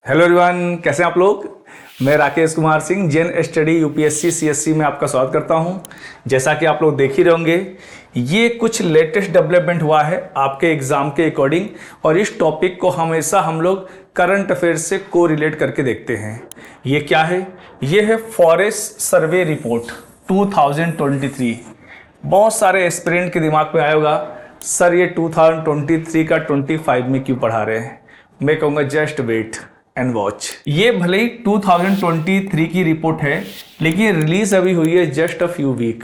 Hello everyone, कैसे हैं आप लोग। मैं Rakesh Kumar Singh Jain study UPSC CSC में आपका स्वागत करता हूं। जैसा कि आप लोग देख ही रहेंगे, ये कुछ लेटेस्ट डेवलपमेंट हुआ है आपके एग्जाम के अकॉर्डिंग, और इस टॉपिक को हमेशा हम लोग करंट अफेयर से को रिलेट करके देखते हैं। ये क्या है? ये है फॉरेस्ट सर्वे रिपोर्ट 2023। बहुत सारे एस्पिरेंट के दिमाग में आया होगा, सर ये 2023 का 25 में क्यों पढ़ा रहे हैं। मैं कहूँगा जस्ट वेट एंड वॉच। ये भले ही 2023 की रिपोर्ट है, लेकिन रिलीज अभी हुई है जस्ट अ फ्यू वीक,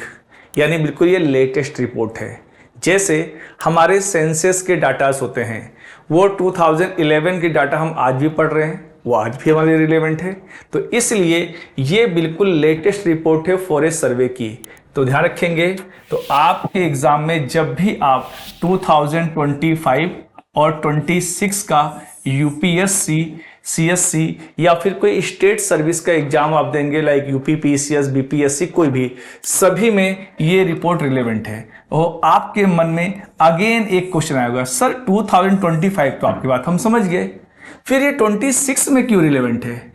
यानी बिल्कुल ये लेटेस्ट रिपोर्ट है। जैसे हमारे सेंसस के डाटास होते हैं, वो 2011 के डाटा हम आज भी पढ़ रहे हैं, वो आज भी हमारे रिलेवेंट है। तो इसलिए ये बिल्कुल लेटेस्ट रिपोर्ट है फॉरेस्ट सर्वे की। तो ध्यान रखेंगे, तो आपके एग्जाम में जब भी आप 2025 और 26 का यूपीएससी सीएससी या फिर कोई स्टेट सर्विस का एग्जाम आप देंगे, लाइक यूपी पीसीएस बीपीएससी, कोई भी, सभी में ये रिपोर्ट रिलेवेंट है। और आपके मन में अगेन एक क्वेश्चन आएगा, सर 2025 तो आपकी बात हम समझ गए, फिर ये 26 में क्यों रिलेवेंट है?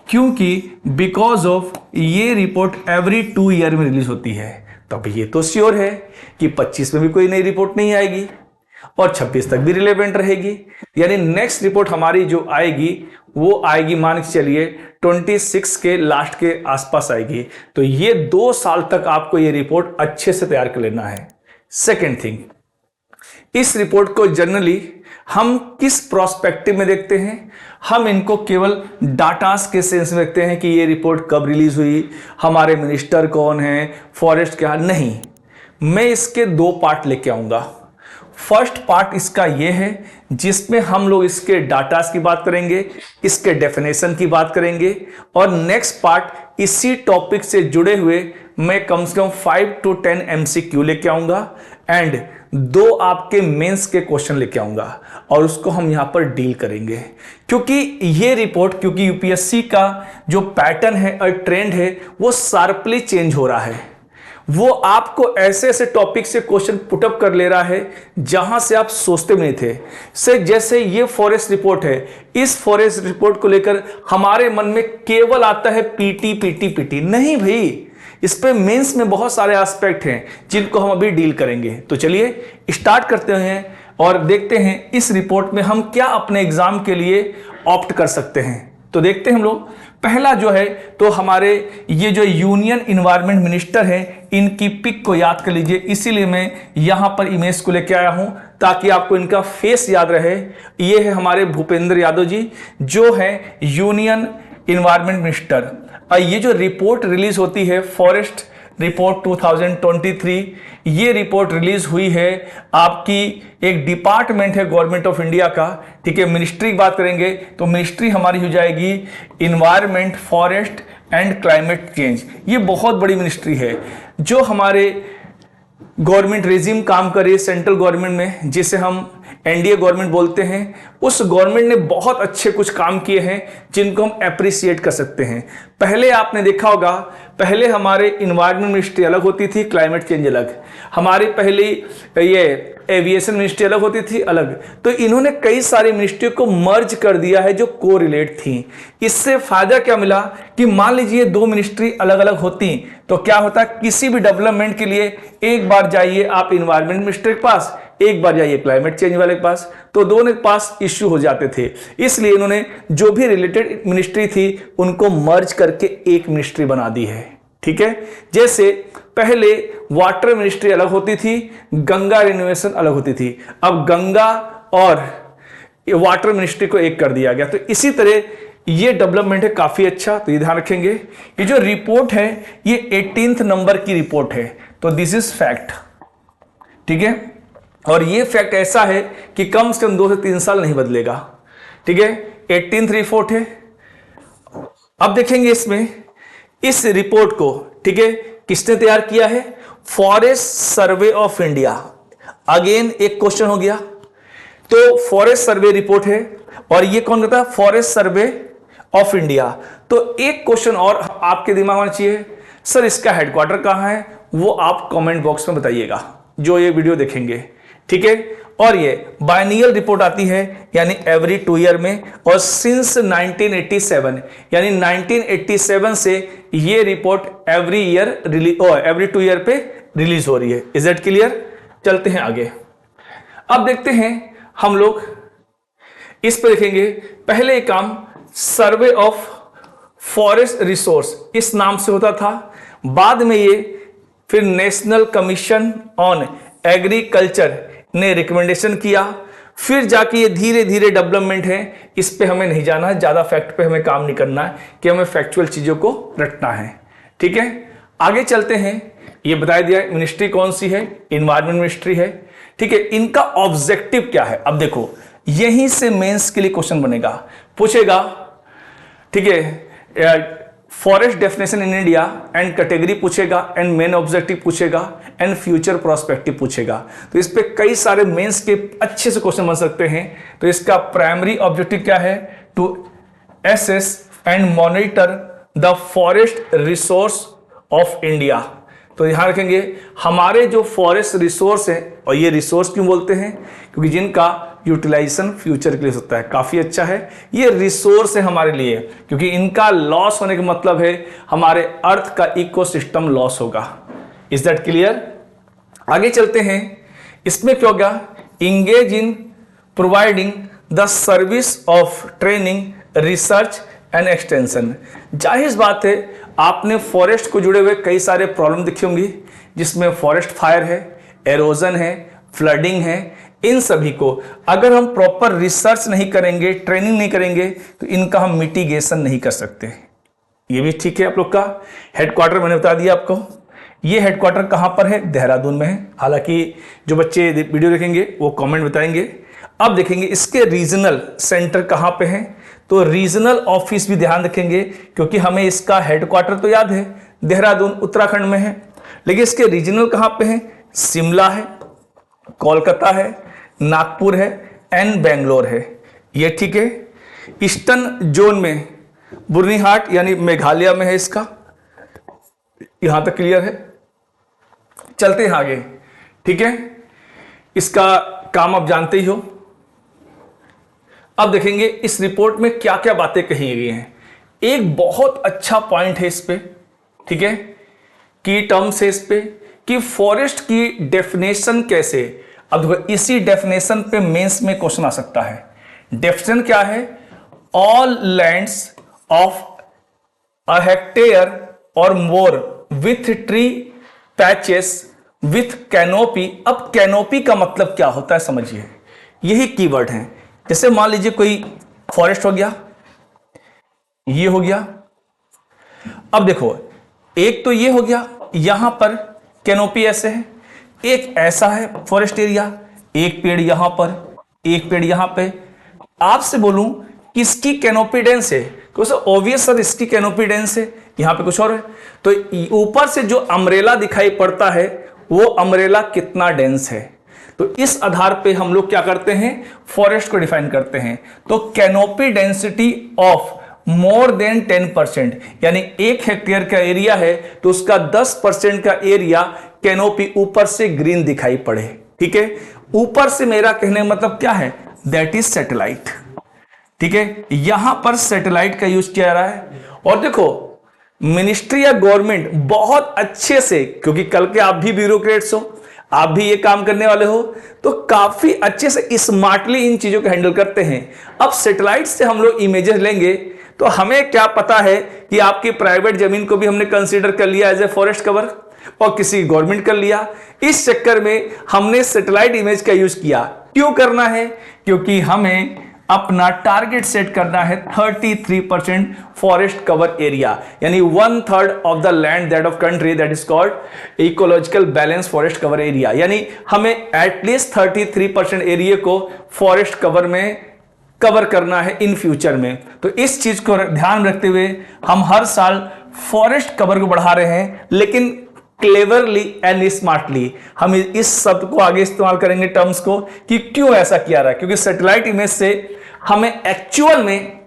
क्योंकि बिकॉज ऑफ ये रिपोर्ट एवरी 2 ईयर में रिलीज होती है। तब ये तो श्योर है कि 25 में भी कोई नई रिपोर्ट नहीं आएगी और 26 तक भी रिलेवेंट रहेगी। यानी नेक्स्ट रिपोर्ट हमारी जो आएगी वो आएगी, मान के चलिए 26 के लास्ट के आसपास आएगी। तो ये 2 साल तक आपको ये रिपोर्ट अच्छे से तैयार कर लेना है। सेकेंड थिंग, इस रिपोर्ट को जनरली हम किस प्रोस्पेक्टिव में देखते हैं? हम इनको केवल डाटास के सेंस में देखते हैं कि ये रिपोर्ट कब रिलीज हुई, हमारे मिनिस्टर कौन है, फॉरेस्ट क्या। नहीं, मैं इसके 2 पार्ट लेके आऊंगा। फर्स्ट पार्ट इसका ये है जिसमें हम लोग इसके डाटास की बात करेंगे, इसके डेफिनेशन की बात करेंगे, और नेक्स्ट पार्ट इसी टॉपिक से जुड़े हुए मैं कम से कम 5 to 10 MCQ लेके आऊंगा एंड 2 आपके मेंस के क्वेश्चन लेके आऊंगा, और उसको हम यहां पर डील करेंगे। क्योंकि ये रिपोर्ट, क्योंकि यूपीएससी का जो पैटर्न है और ट्रेंड है वो शार्पली चेंज हो रहा है। वो आपको ऐसे ऐसे टॉपिक से क्वेश्चन पुटअप कर ले रहा है जहां से आप सोचते भी नहीं थे। से जैसे ये फॉरेस्ट रिपोर्ट है, इस फॉरेस्ट रिपोर्ट को लेकर हमारे मन में केवल आता है पीटी पीटी पीटी। नहीं भाई, इस पे मेंस में बहुत सारे एस्पेक्ट हैं जिनको हम अभी डील करेंगे। तो चलिए स्टार्ट करते हैं और देखते हैं इस रिपोर्ट में हम क्या अपने एग्जाम के लिए ऑप्ट कर सकते हैं। तो देखते हैं हम लोग। पहला जो है, तो हमारे ये जो यूनियन इन्वायरमेंट मिनिस्टर है, इनकी पिक को याद कर लीजिए, इसीलिए मैं यहां पर इमेज को लेके आया हूं ताकि आपको इनका फेस याद रहे। ये है हमारे भूपेंद्र यादव जी, जो है यूनियन इन्वायरमेंट मिनिस्टर। और ये जो रिपोर्ट रिलीज होती है फॉरेस्ट रिपोर्ट 2023, ये रिपोर्ट रिलीज हुई है आपकी, एक डिपार्टमेंट है गवर्नमेंट ऑफ इंडिया का, ठीक है। मिनिस्ट्री की बात करेंगे तो मिनिस्ट्री हमारी हो जाएगी environment, forest and climate change. ये बहुत बड़ी मिनिस्ट्री है जो हमारे गवर्नमेंट रेजिम काम कर रही है सेंट्रल गवर्नमेंट में, जिसे हम एनडीए गवर्नमेंट बोलते हैं। उस गवर्नमेंट ने बहुत अच्छे कुछ काम किए हैं जिनको हम अप्रिशिएट कर सकते हैं। पहले आपने देखा होगा, पहले हमारे इन्वायरमेंट मिनिस्ट्री अलग होती थी, क्लाइमेट चेंज अलग। हमारी पहली ये एविएशन मिनिस्ट्री अलग होती थी, अलग। तो इन्होंने कई सारी मिनिस्ट्री को मर्ज कर दिया है जो को रिलेट थी। इससे फायदा क्या मिला कि मान लीजिए 2 मिनिस्ट्री अलग अलग होती तो क्या होता, किसी भी डेवलपमेंट के लिए एक बार जाइए आप इन्वायरमेंट मिनिस्टर के पास, एक बार जाइए क्लाइमेट चेंज वाले के पास, तो दोनों के पास इश्यू हो जाते थे। इसलिए इन्होंने जो भी रिलेटेड मिनिस्ट्री थी उनको मर्ज करके एक मिनिस्ट्री बना दी है, ठीक है। जैसे पहले वाटर मिनिस्ट्री अलग होती थी, गंगा रिनोवेशन अलग होती थी, अब गंगा और वाटर मिनिस्ट्री को एक कर दिया गया। तो इसी तरह ये डेवलपमेंट है काफी अच्छा, तो ये ध्यान रखेंगे। ये जो रिपोर्ट है ये 18th नंबर की रिपोर्ट है, तो दिस इज फैक्ट, ठीक है। और ये फैक्ट ऐसा है कि कम से कम 2 से 3 साल नहीं बदलेगा, ठीक है। 18th रिपोर्ट है। अब देखेंगे इसमें इस रिपोर्ट को, ठीक है, किसने तैयार किया है? Forest survey of India. Again एक क्वेश्चन हो गया, तो फॉरेस्ट सर्वे रिपोर्ट है और ये कौन कहता है? Forest survey of India. तो एक क्वेश्चन और आपके दिमाग में चाहिए, सर इसका हेडक्वार्टर कहां है? वो आप कमेंट बॉक्स में बताइएगा जो ये वीडियो देखेंगे, ठीक है। और ये बायनियल रिपोर्ट आती है यानी एवरी 2 ईयर में, और सिंस 1987 यानी 1987 से ये report every year every 2 year पे रिलीज हो रही है। Is that clear? चलते हैं आगे। अब देखते हैं हम लोग इस पर देखेंगे। पहले एक काम सर्वे ऑफ फॉरेस्ट रिसोर्स इस नाम से होता था, बाद में ये फिर नेशनल कमीशन ऑन एग्रीकल्चर ने रिकमेंडेशन किया, फिर जाके ये धीरे धीरे डेवलपमेंट है। इस पे हमें नहीं जाना है, ज्यादा फैक्ट पे हमें काम नहीं करना है कि हमें फैक्चुअल चीजों को रटना है। ठीक है, आगे चलते हैं। ये बता दिया मिनिस्ट्री कौन सी है, इन्वायरमेंट मिनिस्ट्री है। ठीक है, इनका ऑब्जेक्टिव क्या है? अब देखो यहीं से मेंस के लिए क्वेश्चन बनेगा, पूछेगा। ठीक है, forest definition in India and category पूछेगा, एंड मेन ऑब्जेक्टिव पूछेगा, एंड फ्यूचर प्रोस्पेक्टिव पूछेगा। तो इस पे कई सारे मेंस के अच्छे से क्वेश्चन बन सकते हैं। तो इसका प्राइमरी ऑब्जेक्टिव क्या है? To assess and monitor the forest resource of India. तो ध्यान रखेंगे हमारे जो फॉरेस्ट रिसोर्स है, और ये रिसोर्स क्यों बोलते हैं? क्योंकि जिनका यूटिलाइजेशन फ्यूचर के लिए होता है। काफी अच्छा है, ये रिसोर्स है हमारे लिए, क्योंकि इनका लॉस होने का मतलब है हमारे अर्थ का इकोसिस्टम लॉस होगा। Is that clear? आगे चलते हैं। इसमें क्या होगा? Engage in providing the service of training, research and extension. जाहिर बात है आपने फॉरेस्ट को जुड़े हुए कई सारे प्रॉब्लम दिखे होंगी, जिसमें फॉरेस्ट फायर है, एरोजन है, फ्लडिंग है। इन सभी को अगर हम प्रॉपर रिसर्च नहीं करेंगे, ट्रेनिंग नहीं करेंगे, तो इनका हम मिटिगेशन नहीं कर सकते। ये भी ठीक है। आप लोग का हेडक्वार्टर मैंने बता दिया आपको। ये हेडक्वार्टर कहां पर है? देहरादून में है। हालांकि जो बच्चे वीडियो देखेंगे वो कमेंट बताएंगे। अब देखेंगे इसके रीजनल सेंटर कहां पे हैं। तो रीजनल ऑफिस भी ध्यान रखेंगे, क्योंकि हमें इसका हेडक्वार्टर तो याद है देहरादून उत्तराखंड में है, लेकिन इसके रीजनल कहां पे हैं? शिमला है, कोलकाता है, नागपुर है, एंड बेंगलोर है। ये ठीक है। ईस्टर्न जोन में बुर्नीहाट यानी मेघालय में है इसका। यहां तक क्लियर है? चलते हैं आगे। ठीक है, इसका काम आप जानते ही हो। अब देखेंगे इस रिपोर्ट में क्या क्या बातें कही गई हैं। एक बहुत अच्छा पॉइंट है इस पे, ठीक है, की टर्म्स है इस पे कि फॉरेस्ट की डेफिनेशन कैसे। अब इसी डेफिनेशन पे मेंस में क्वेश्चन आ सकता है। डेफिनेशन क्या है? All lands of a hectare और more with tree patches with canopy. अब कैनोपी का मतलब क्या होता है समझिए, यही कीवर्ड है। जैसे मान लीजिए कोई फॉरेस्ट हो गया, ये हो गया। अब देखो एक तो ये हो गया, यहां पर कैनोपी ऐसे है, एक ऐसा है फॉरेस्ट एरिया, एक पेड़ यहां पर, एक पेड़ यहां पे। आपसे बोलूं किसकी कैनोपी डेंस है, क्योंकि ऑब्वियस सर इसकी कैनोपी डेंस है, यहां पे कुछ और है। तो ऊपर से जो अम्ब्रेला दिखाई पड़ता है वो अम्ब्रेला कितना डेंस है, तो इस आधार पे हम लोग क्या करते हैं? फॉरेस्ट को डिफाइन करते हैं। तो canopy density of more than 10%, यानी 1 हेक्टेयर का एरिया है तो उसका 10% का एरिया कैनोपी ऊपर से ग्रीन दिखाई पड़े। ठीक है, ऊपर से मेरा कहने का मतलब क्या है? That is satellite. ठीक है, यहां पर सैटेलाइट का यूज किया जा रहा है। और देखो मिनिस्ट्री या गवर्नमेंट बहुत अच्छे से, क्योंकि कल के आप भी ब्यूरोक्रेट्स हो, आप भी ये काम करने वाले हो, तो काफी अच्छे से स्मार्टली इन चीजों को हैंडल करते हैं। अब सैटेलाइट से हम लोग इमेजेस लेंगे तो हमें क्या पता है कि आपकी प्राइवेट जमीन को भी हमने कंसीडर कर लिया एज ए फॉरेस्ट कवर, और किसी गवर्नमेंट कर लिया। इस चक्कर में हमने सैटेलाइट इमेज का यूज किया। क्यों करना है? क्योंकि हमें अपना टारगेट सेट करना है 33% फॉरेस्ट कवर एरिया, यानी 1/3 of the land that of country that is called ecological balance forest cover area. यानी हमें एटलीस्ट 33% एरिया को फॉरेस्ट कवर में कवर करना है इन फ्यूचर में। तो इस चीज को ध्यान रखते हुए हम हर साल फॉरेस्ट कवर को बढ़ा रहे हैं, लेकिन क्लेवरली एंड स्मार्टली। हम इस शब्द को आगे इस्तेमाल करेंगे टर्म्स को कि क्यों ऐसा किया रहा है, क्योंकि सैटेलाइट इमेज से हमें एक्चुअल में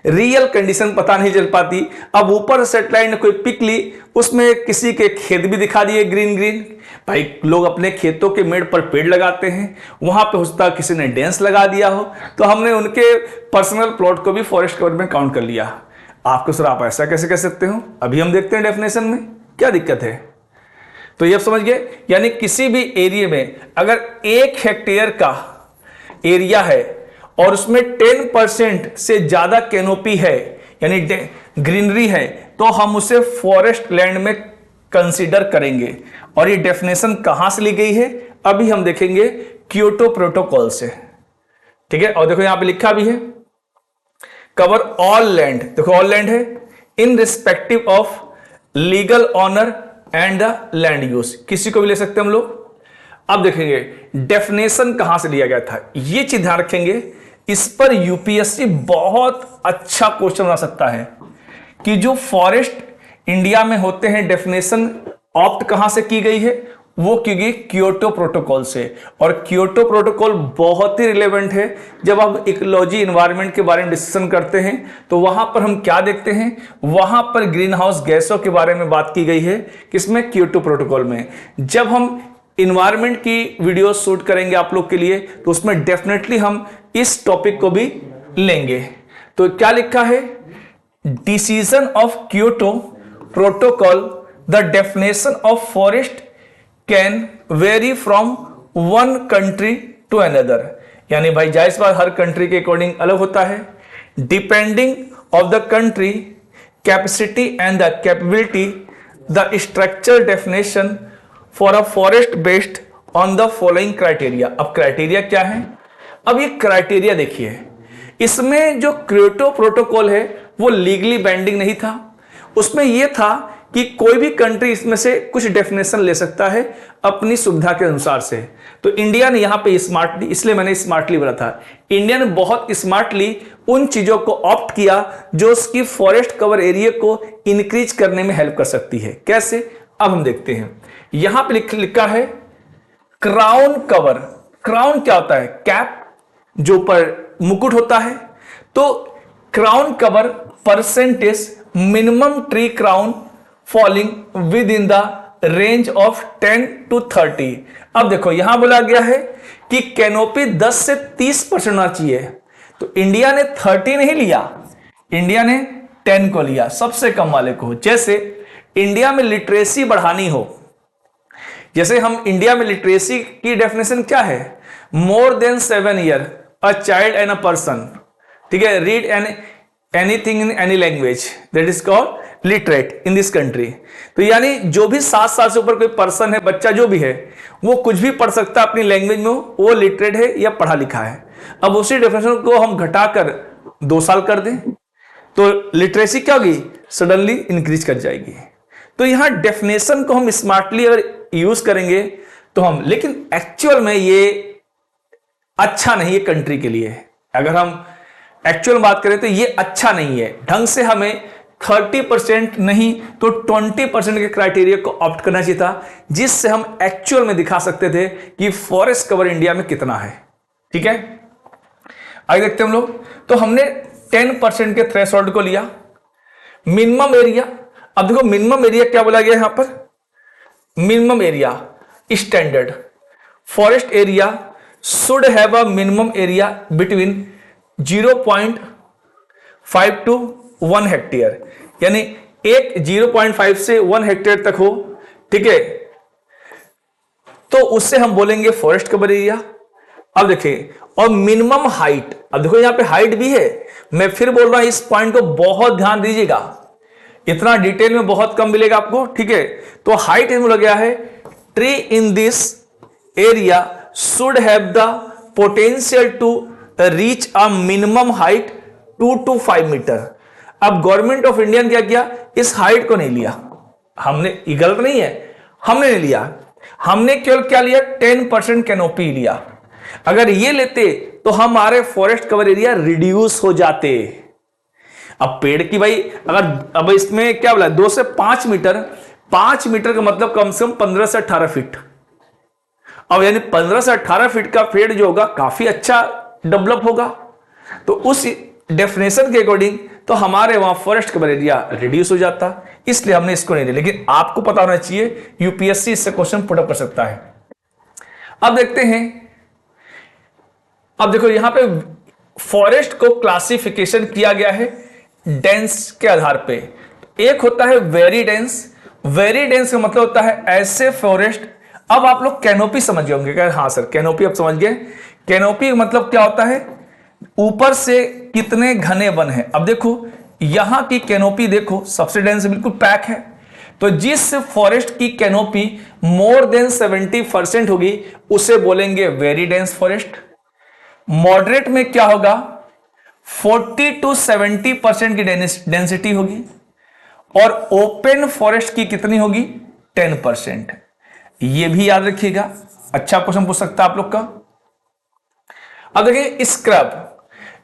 रियल कंडीशन पता नहीं चल पाती। अब ऊपर सैटेलाइट ने कोई पिक ली, उसमें किसी के खेत भी दिखा दिए ग्रीन ग्रीन। भाई लोग अपने खेतों के मेड़ पर पेड़ लगाते हैं, वहां पे हो सकता है किसी ने डेंस लगा दिया हो, तो हमने उनके पर्सनल प्लॉट को भी फॉरेस्ट कवर में काउंट कर लिया। आपको सर आप ऐसा कैसे कह सकते हो? अभी हम देखते हैं डेफिनेशन में क्या दिक्कत है। तो ये समझ गए, यानी किसी भी एरिया में अगर 1 हेक्टेयर का एरिया है और उसमें 10% से ज्यादा कैनोपी है, यानी ग्रीनरी है, तो हम उसे फॉरेस्ट लैंड में कंसीडर करेंगे। और ये डेफिनेशन कहां से ली गई है अभी हम देखेंगे, क्योटो प्रोटोकॉल से। ठीक है, और देखो यहां पे लिखा भी है कवर ऑल लैंड, देखो ऑल लैंड है irrespective of legal owner and the land use, किसी को भी ले सकते हैं हम लोग। अब देखेंगे डेफिनेशन कहां से लिया गया था, ये चीज ध्यान रखेंगे। इस पर यूपीएससी बहुत अच्छा क्वेश्चन बना सकता है कि जो फॉरेस्ट इंडिया में होते हैं डेफिनेशन ऑप्ट कहां से की गई है, वो की गई क्योटो प्रोटोकॉल से। और क्योटो प्रोटोकॉल बहुत ही रिलेवेंट है जब आप इकोलॉजी एनवायरनमेंट के बारे में डिस्कशन करते हैं, तो वहां पर हम क्या देखते हैं, वहां पर ग्रीन हाउस गैसों के बारे में बात की गई है, किसमें, क्योटो प्रोटोकॉल में। जब हम इन्वायरमेंट की वीडियो शूट करेंगे आप लोग के लिए, तो उसमें डेफिनेटली हम इस टॉपिक को भी लेंगे। तो क्या लिखा है, decision of Kyoto protocol, the definition of forest can vary from one country to another, यानी भाई जाहिर बात हर कंट्री के अकॉर्डिंग अलग होता है। Depending of the country capacity and the capability, the structure definition for a forest based on the following criteria. अब criteria क्या है, अब ये क्राइटेरिया देखिए, इसमें जो क्योटो प्रोटोकॉल है वो लीगली बाइंडिंग नहीं था, उसमें यह था कि कोई भी कंट्री इसमें से कुछ डेफिनेशन ले सकता है अपनी सुविधा के अनुसार से। तो इंडिया ने यहां पे स्मार्टली, इसलिए मैंने स्मार्टली बोला था, इंडिया ने बहुत स्मार्टली उन चीजों को ऑप्ट किया जो उसकी फॉरेस्ट कवर एरिया को इंक्रीज करने में हेल्प कर सकती है। कैसे, अब हम देखते हैं। यहां पे लिखा है क्राउन कवर। क्राउन क्या होता है, कैप, जो ऊपर मुकुट होता है। तो crown cover percentage minimum tree crown falling with in the range of 10 to 30। अब देखो यहां बोला गया है कि कैनोपी 10 से 30% होना चाहिए, तो इंडिया ने 30 नहीं लिया, इंडिया ने 10 को लिया, सबसे कम वाले को। जैसे इंडिया में लिटरेसी बढ़ानी हो, जैसे हम इंडिया में लिटरेसी की डेफिनेशन क्या है, more than 7 year a child and a person, ठीक है, read anything in any language that is called literate in this country. तो यानी जो भी 7 साल से ऊपर कोई पर्सन है, बच्चा जो भी है, वो कुछ भी पढ़ सकता है अपनी लैंग्वेज में, वो लिटरेट है या पढ़ा लिखा है। अब उसी डेफिनेशन को हम घटाकर 2 साल कर दें तो लिटरेसी क्या होगी, सडनली इंक्रीज कर जाएगी। तो यहां डेफिनेशन को हम स्मार्टली अगर यूज करेंगे तो हम, लेकिन एक्चुअल में ये अच्छा नहीं है कंट्री के लिए। अगर हम एक्चुअल बात करें तो ये अच्छा नहीं है, ढंग से हमें 30% नहीं तो 20% के क्राइटेरिया को ऑप्ट करना चाहिए था, जिससे हम एक्चुअल में दिखा सकते थे कि फॉरेस्ट कवर इंडिया में कितना है। ठीक है, आगे देखते हैं हम लोग। तो हमने 10% के थ्रेशोल्ड को लिया। मिनिमम एरिया, अब देखो मिनिमम एरिया क्या बोला गया यहां पर, minimum area standard forest area should have a minimum area between 0.5 to 1 hectare, यानी एक 0.5 से 1 हेक्टेयर तक हो। ठीक है, तो उससे हम बोलेंगे फॉरेस्ट कवर एरिया। अब देखिए, और मिनिमम हाइट, अब देखो यहां पे हाइट भी है, मैं फिर बोल रहा हूं इस पॉइंट को बहुत ध्यान दीजिएगा, इतना डिटेल में बहुत कम मिलेगा आपको। ठीक है, तो हाइट इसमें लग गया है, tree in this area should have the potential to reach a minimum height 2 to 5 metre. अब गवर्नमेंट ऑफ इंडिया ने क्या किया, इस हाइट को नहीं लिया, हमने, ये गलत नहीं है, हमने नहीं लिया, हमने केवल क्या लिया, 10% कैनोपी लिया। अगर ये लेते तो हमारे फॉरेस्ट कवर एरिया रिड्यूस हो जाते। अब पेड़ की भाई, अगर अब इसमें क्या बोला, 2 से 5 मीटर, 5 मीटर का मतलब कम से कम 15 से 18 फीट। अब यानी 15 से 18 फीट का पेड़ जो होगा काफी अच्छा डेवलप होगा। तो डेफिनेशन के अकॉर्डिंग तो हमारे वहां फॉरेस्ट कवर एरिया रिड्यूस हो जाता, इसलिए हमने इसको नहीं लिया। लेकिन आपको पता होना चाहिए, यूपीएससी इससे क्वेश्चन पुट अप कर सकता है। अब देखते हैं, अब देखो यहां पे फॉरेस्ट को क्लासिफिकेशन किया गया है डेंस के आधार पे। एक होता है वेरी डेंस, वेरी डेंस का मतलब होता है ऐसे फॉरेस्ट। अब आप लोग कैनोपी समझ गए होंगे, हाँ सर कैनोपी अब समझ गए। कैनोपी मतलब क्या होता है, ऊपर से कितने घने वन है। अब देखो यहां की कैनोपी देखो सबसे डेंस बिल्कुल पैक है, तो जिस फॉरेस्ट की कैनोपी मोर देन 70% होगी उसे बोलेंगे वेरी डेंस फॉरेस्ट। मॉडरेट में क्या होगा, 40 to 70% की डेंसिटी होगी, और ओपन फॉरेस्ट की कितनी होगी, 10%। ये भी याद रखिएगा, अच्छा क्वेश्चन पूछ सकता है आप लोग का। अब देखिए स्क्रब,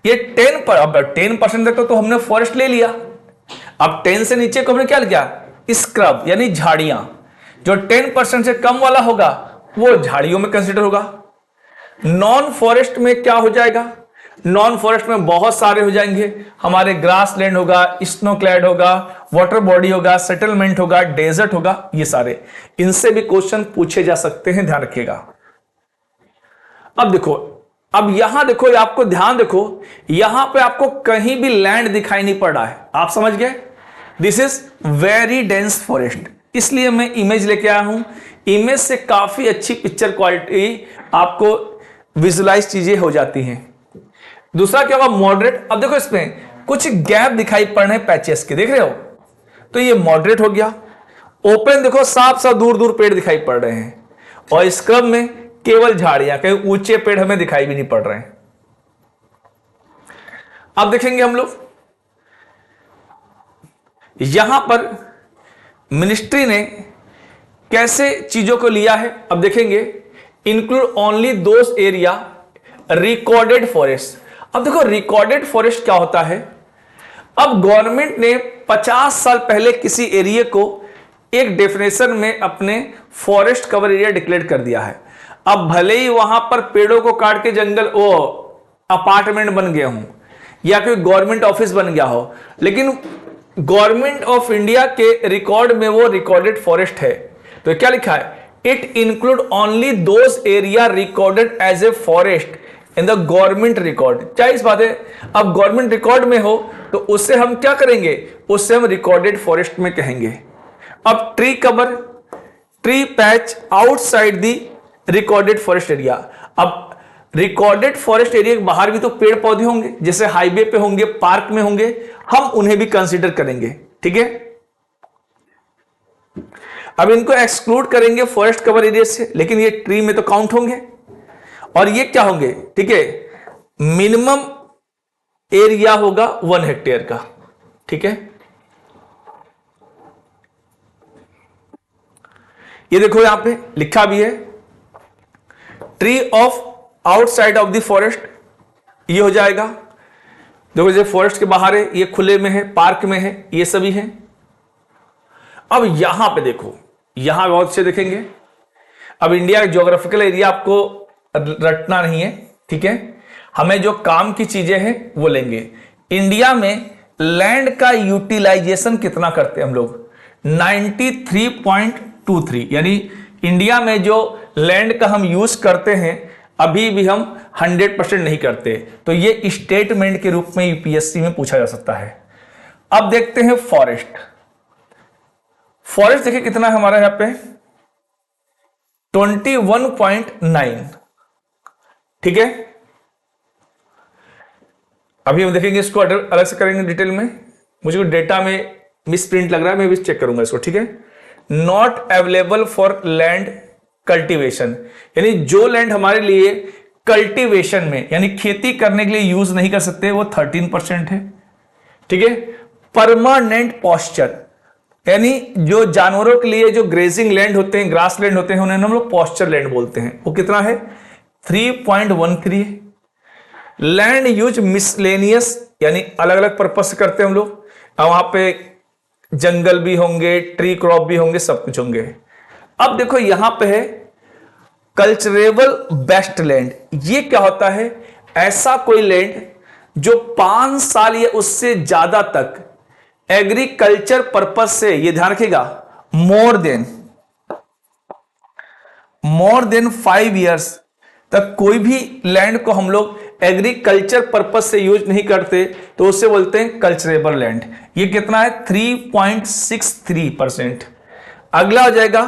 ये 10 पर, अब 10% तक तो हमने फॉरेस्ट ले लिया, अब 10 से नीचे को हमने क्या लिया, स्क्रब यानी झाड़ियां। जो 10% से कम वाला होगा वो झाड़ियों में कंसीडर होगा। नॉन फॉरेस्ट में क्या हो जाएगा, नॉन फॉरेस्ट में बहुत सारे हो जाएंगे हमारे, ग्रास लैंड होगा, स्नो क्लैड होगा, वाटर बॉडी होगा, सेटलमेंट होगा, डेजर्ट होगा, ये सारे, इनसे भी क्वेश्चन पूछे जा सकते हैं, ध्यान रखिएगा। अब देखो, अब यहां देखो, आपको ध्यान देखो, यहां पे आपको कहीं भी लैंड दिखाई नहीं पड़ रहा है, आप समझ गए, this is very dense forest. इसलिए मैं इमेज लेके आया हूं, इमेज से काफी अच्छी पिक्चर क्वालिटी आपको विजुलाइज चीजें हो जाती हैं। दूसरा क्या होगा, मॉडरेट। अब देखो इसमें कुछ गैप दिखाई पड़ रहे हैं पैचेस के, देख रहे हो, तो ये मॉडरेट हो गया। ओपन देखो साफ साफ दूर दूर पेड़ दिखाई पड़ रहे हैं, और स्क्रब में केवल झाड़ियां, कहीं ऊंचे पेड़ हमें दिखाई भी नहीं पड़ रहे हैं। अब देखेंगे हम लोग यहां पर मिनिस्ट्री ने कैसे चीजों को लिया है। अब देखेंगे, include only those area recorded forest. अब देखो रिकॉर्डेड फॉरेस्ट क्या होता है, अब गवर्नमेंट ने 50 साल पहले किसी एरिया को एक डेफिनेशन में अपने फॉरेस्ट कवर एरिया डिक्लेयर कर दिया है। अब भले ही वहां पर पेड़ों को काट के जंगल ओ अपार्टमेंट बन गया हूं या कोई गवर्नमेंट ऑफिस बन गया हो, लेकिन गवर्नमेंट ऑफ इंडिया के रिकॉर्ड में वो रिकॉर्डेड फॉरेस्ट है। तो क्या लिखा है, it include only those area recorded as a forest in the government record. क्या इस बात है, अब गवर्नमेंट रिकॉर्ड में हो तो उससे हम क्या करेंगे, उससे हम रिकॉर्डेड फॉरेस्ट में कहेंगे। अब tree cover, tree patch outside the recorded forest area. अब रिकॉर्डेड फॉरेस्ट एरिया के बाहर भी तो पेड़ पौधे होंगे, जैसे हाईवे पे होंगे, पार्क में होंगे, हम उन्हें भी कंसीडर करेंगे, ठीक है। अब इनको एक्सक्लूड करेंगे फॉरेस्ट कवर एरिया से, लेकिन ये ट्री में तो काउंट होंगे, और ये क्या होंगे, ठीक है, मिनिमम एरिया होगा 1 हेक्टेयर का, ठीक है। ये देखो यहां पे लिखा भी है, tree of outside of the forest, ये हो जाएगा। देखो ये फॉरेस्ट के बाहर है, ये खुले में है, पार्क में है, ये सभी है। अब यहां पे देखो, यहां बहुत अच्छे देखेंगे। अब इंडिया का ज्योग्राफिकल एरिया आपको रटना नहीं है, ठीक है, हमें जो काम की चीजें हैं वो लेंगे। इंडिया में लैंड का यूटिलाइजेशन कितना करते हैं हम लोग, 93.23, यानी इंडिया में जो लैंड का हम यूज करते हैं अभी भी हम 100% नहीं करते। तो ये स्टेटमेंट के रूप में यूपीएससी में पूछा जा सकता है। अब देखते हैं फॉरेस्ट। फॉरेस्ट देखिए कितना है हमारा यहां पे, 21.9, ठीक है। अभी हम देखेंगे इसको अलग से करेंगे डिटेल में, मुझे डेटा में मिसप्रिंट लग रहा है, मैं भी चेक करूंगा इसको, ठीक है। Not available for land cultivation, यानी जो लैंड हमारे लिए कल्टीवेशन में यानी खेती करने के लिए यूज नहीं कर सकते वो 13% है, ठीक है। परमानेंट पॉस्चर, यानी जो जानवरों के लिए जो ग्रेजिंग लैंड होते हैं, ग्रास लैंड होते हैं, उन्हें हम लोग पॉस्चर लैंड बोलते हैं, वो कितना है, 3.13 है। लैंड यूज मिसलेनियस, यानी अलग अलग पर्पज से करते हैं हम लोग, वहां पे जंगल भी होंगे, ट्री क्रॉप भी होंगे, सब कुछ होंगे। अब देखो यहां पे है कल्चरेबल बेस्ट लैंड। ये क्या होता है, ऐसा कोई लैंड जो 5 साल या उससे ज्यादा तक एग्रीकल्चर पर्पस से, ये ध्यान रखिएगा, मोर देन 5 इयर्स तक कोई भी लैंड को हम लोग एग्रीकल्चर पर्पस से यूज नहीं करते तो उससे बोलते हैं कल्चरेबल लैंड। ये कितना है? 3.63%। अगला हो जाएगा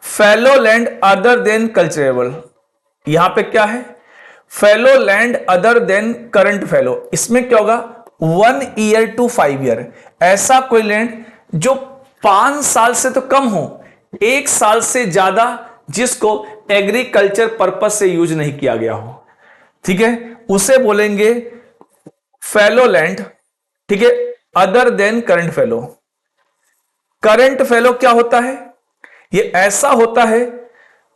fallow land other than culturable. यहां पे क्या है? Fallow land other than current fallow. इसमें क्या होगा? 1 ईयर टू 5 ईयर। ऐसा कोई लैंड जो 5 साल से तो कम हो, 1 साल से ज्यादा, जिसको एग्रीकल्चर पर्पस से यूज नहीं किया गया हो, ठीक है, उसे बोलेंगे फैलो लैंड। ठीक है, other than current fallow. Current fallow क्या होता है? ये ऐसा होता है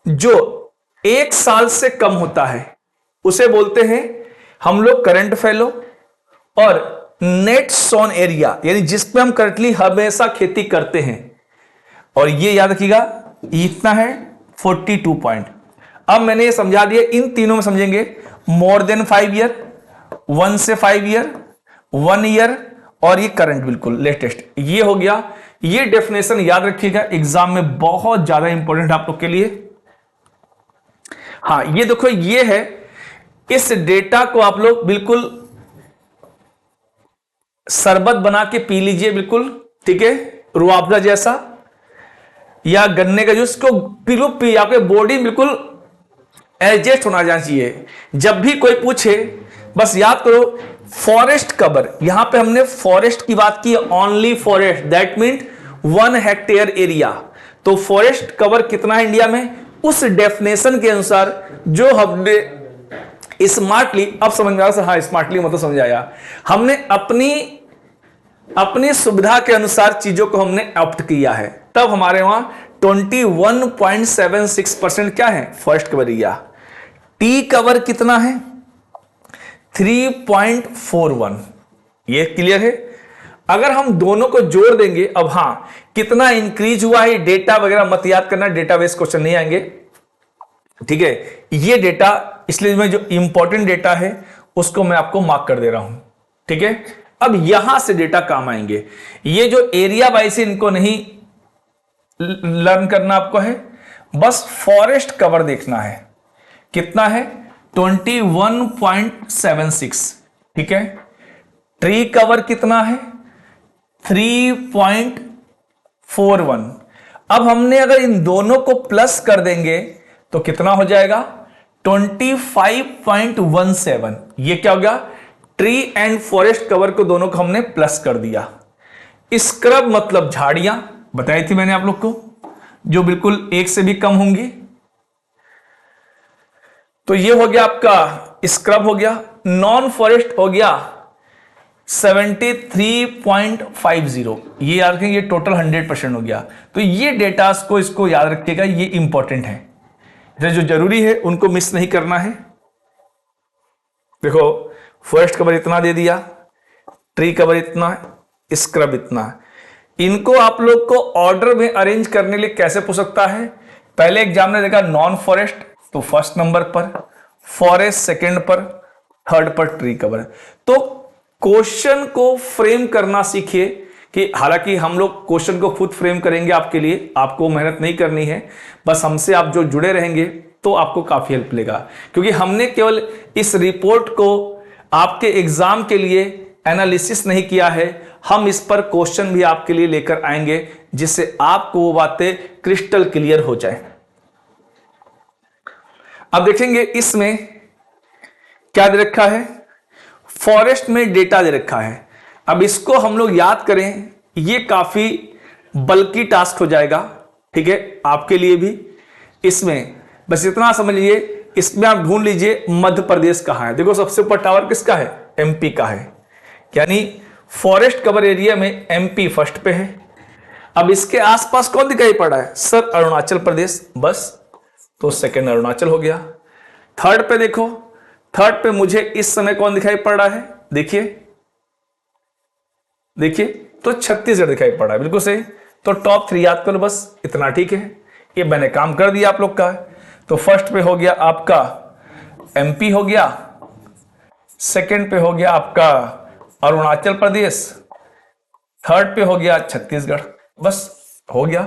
जो 1 साल से कम होता है, उसे बोलते हैं हम लोग करंट फैलो। और नेट सोन एरिया, यानी जिसपे हम करंटली हमेशा खेती करते हैं, और ये याद रखिएगा इतना है 42 पॉइंट। अब मैंने ये समझा दिया, इन तीनों में समझेंगे मोर देन 5 ईयर, 1 से 5 ईयर, 1 ईयर, और ये करंट बिल्कुल लेटेस्ट। ये हो गया। ये डेफिनेशन याद रखिएगा, एग्जाम में बहुत ज्यादा इंपॉर्टेंट आप लोग के लिए। हाँ, ये देखो, ये है, इस डेटा को आप लोग बिल्कुल शरबत बना के पी लीजिए, बिल्कुल, ठीक है, रुआवजा जैसा, या गन्ने का जूस को बिल्कुल पी, आपके बॉडी बिल्कुल एडजस्ट होना जाना चाहिए। जब भी कोई पूछे बस याद करो फॉरेस्ट कवर। यहां पे हमने फॉरेस्ट की बात की, only forest, that mean 1 hectare area. तो फॉरेस्ट कवर कितना है इंडिया में, उस डेफिनेशन के अनुसार जो हमने स्मार्टली, अब समझ में आया? हाँ, स्मार्टली मतलब समझ आया। हमने अपनी सुविधा के अनुसार चीजों को हमने ऑप्ट किया है, तब हमारे वहां 21.76% क्या है? Forest cover area. T cover कितना है? 3.41। ये क्लियर है? अगर हम दोनों को जोड़ देंगे, अब हां कितना इंक्रीज हुआ है, डेटा वगैरह मत याद करना, डेटाबेस क्वेश्चन नहीं आएंगे, ठीक है। ये डेटा, इसलिए मैं जो इंपॉर्टेंट डेटा है उसको मैं आपको मार्क कर दे रहा हूं, ठीक है। अब यहां से डेटा काम आएंगे। ये जो एरिया वाइज इनको नहीं लर्न करना आपको है, बस फॉरेस्ट कवर देखना है। कितना है? 21.76, ठीक है। ट्री कवर कितना है? 3.41। अब हमने अगर इन दोनों को प्लस कर देंगे तो कितना हो जाएगा? 25.17। ये क्या हो गया? ट्री एंड फॉरेस्ट कवर को दोनों को हमने प्लस कर दिया। स्क्रब मतलब झाड़ियां, बताई थी मैंने आप लोग को, जो बिल्कुल 1 से भी कम होंगी। तो ये हो गया आपका स्क्रब हो गया। नॉन फॉरेस्ट हो गया 73.50। ये याद रखेंगे, ये टोटल 100% हो गया। तो ये डेटा को, इसको याद रखिएगा, ये इंपॉर्टेंट है, जो जरूरी है उनको मिस नहीं करना है। देखो, फॉरेस्ट कवर इतना दे दिया, ट्री कवर इतना, स्क्रब इतना। इनको आप लोग को ऑर्डर में अरेंज करने के लिए कैसे पूछ सकता है? पहले एग्जाम ने देखा नॉन फॉरेस्ट तो फर्स्ट नंबर पर, फॉरेस्ट सेकंड पर, थर्ड पर ट्री कवर। तो क्वेश्चन को फ्रेम करना सीखिए, कि हालांकि हम लोग क्वेश्चन को खुद फ्रेम करेंगे आपके लिए, आपको मेहनत नहीं करनी है, बस हमसे आप जो जुड़े रहेंगे तो आपको काफी हेल्प मिलेगा। क्योंकि हमने केवल इस रिपोर्ट को आपके एग्जाम के लिए एनालिसिस नहीं किया है, हम इस पर क्वेश्चन भी आपके लिए लेकर आएंगे, जिससे आपको वो बातें क्रिस्टल क्लियर हो जाए। अब देखेंगे इसमें क्या दे रखा है। फॉरेस्ट में डेटा दे रखा है। अब इसको हम लोग याद करें, ये काफी बल्कि टास्क हो जाएगा, ठीक है, आपके लिए भी। इसमें बस इतना समझ लीजिए, इसमें आप ढूंढ लीजिए मध्य प्रदेश कहां है। देखो, सबसे ऊपर टावर किसका है? एमपी का है, यानी फॉरेस्ट कवर एरिया में एमपी फर्स्ट पे है। अब इसके आसपास कौन दिखाई पड़ा है? सर, अरुणाचल प्रदेश, बस, तो सेकंड अरुणाचल हो गया। थर्ड पे देखो, थर्ड पे मुझे इस समय कौन दिखाई पड़ रहा है? देखिए देखिए, तो छत्तीसगढ़ दिखाई पड़ रहा है, बिल्कुल सही। तो टॉप 3 याद करो, बस इतना, ठीक है। ये मैंने काम कर दिया आप लोग का। तो फर्स्ट पे हो गया आपका एमपी हो गया, सेकंड पे हो गया आपका अरुणाचल प्रदेश, थर्ड पे हो गया छत्तीसगढ़। बस हो गया।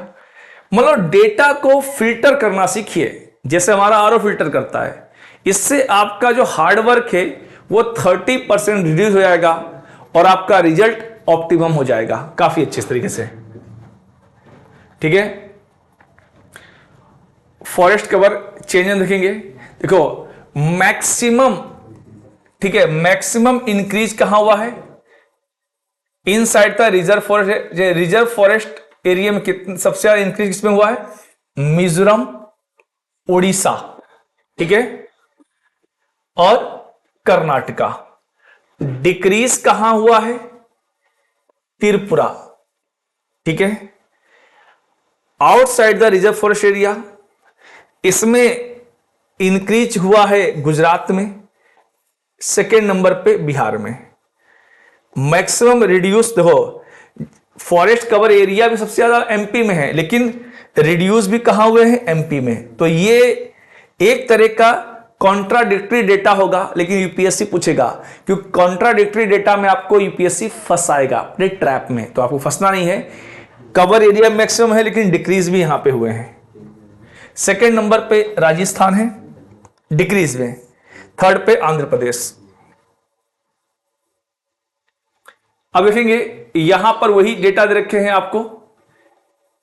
मतलब डेटा को फिल्टर करना सीखिए, जैसे हमारा आरओ फिल्टर करता है। इससे आपका जो हार्डवर्क है वो 30% रिड्यूस हो जाएगा और आपका रिजल्ट ऑप्टिमम हो जाएगा काफी अच्छे तरीके से। ठीक है। फॉरेस्ट कवर चेंज देखेंगे, देखो मैक्सिमम, ठीक है, मैक्सिमम इंक्रीज कहां हुआ है? Inside the reserve forest. Reserve forest area में कितना सबसे ज्यादा इंक्रीज किसमें हुआ है? मिजोरम, उड़ीसा, ठीक है, और कर्नाटका। डिक्रीज कहां हुआ है? त्रिपुरा, ठीक है। Outside the reserve forest area इसमें इंक्रीज हुआ है गुजरात में, सेकेंड नंबर पे बिहार में। मैक्सिमम रिड्यूस, देखो फॉरेस्ट कवर एरिया भी सबसे ज्यादा एमपी में है, लेकिन रिड्यूस भी कहां हुए हैं? एमपी में। तो ये एक तरह का कॉन्ट्राडिक्टरी डेटा होगा, लेकिन यूपीएससी पूछेगा, क्योंकि कॉन्ट्राडिक्टरी डेटा में आपको यूपीएससी फंसाएगा अपने ट्रैप में, तो आपको फंसना नहीं है। कवर एरिया मैक्सिमम है लेकिन डिक्रीज भी यहां पे हुए हैं। सेकेंड नंबर पे राजस्थान है डिक्रीज में, थर्ड पे आंध्र प्रदेश। अब देखेंगे यहां पर वही डेटा दे रखे हैं आपको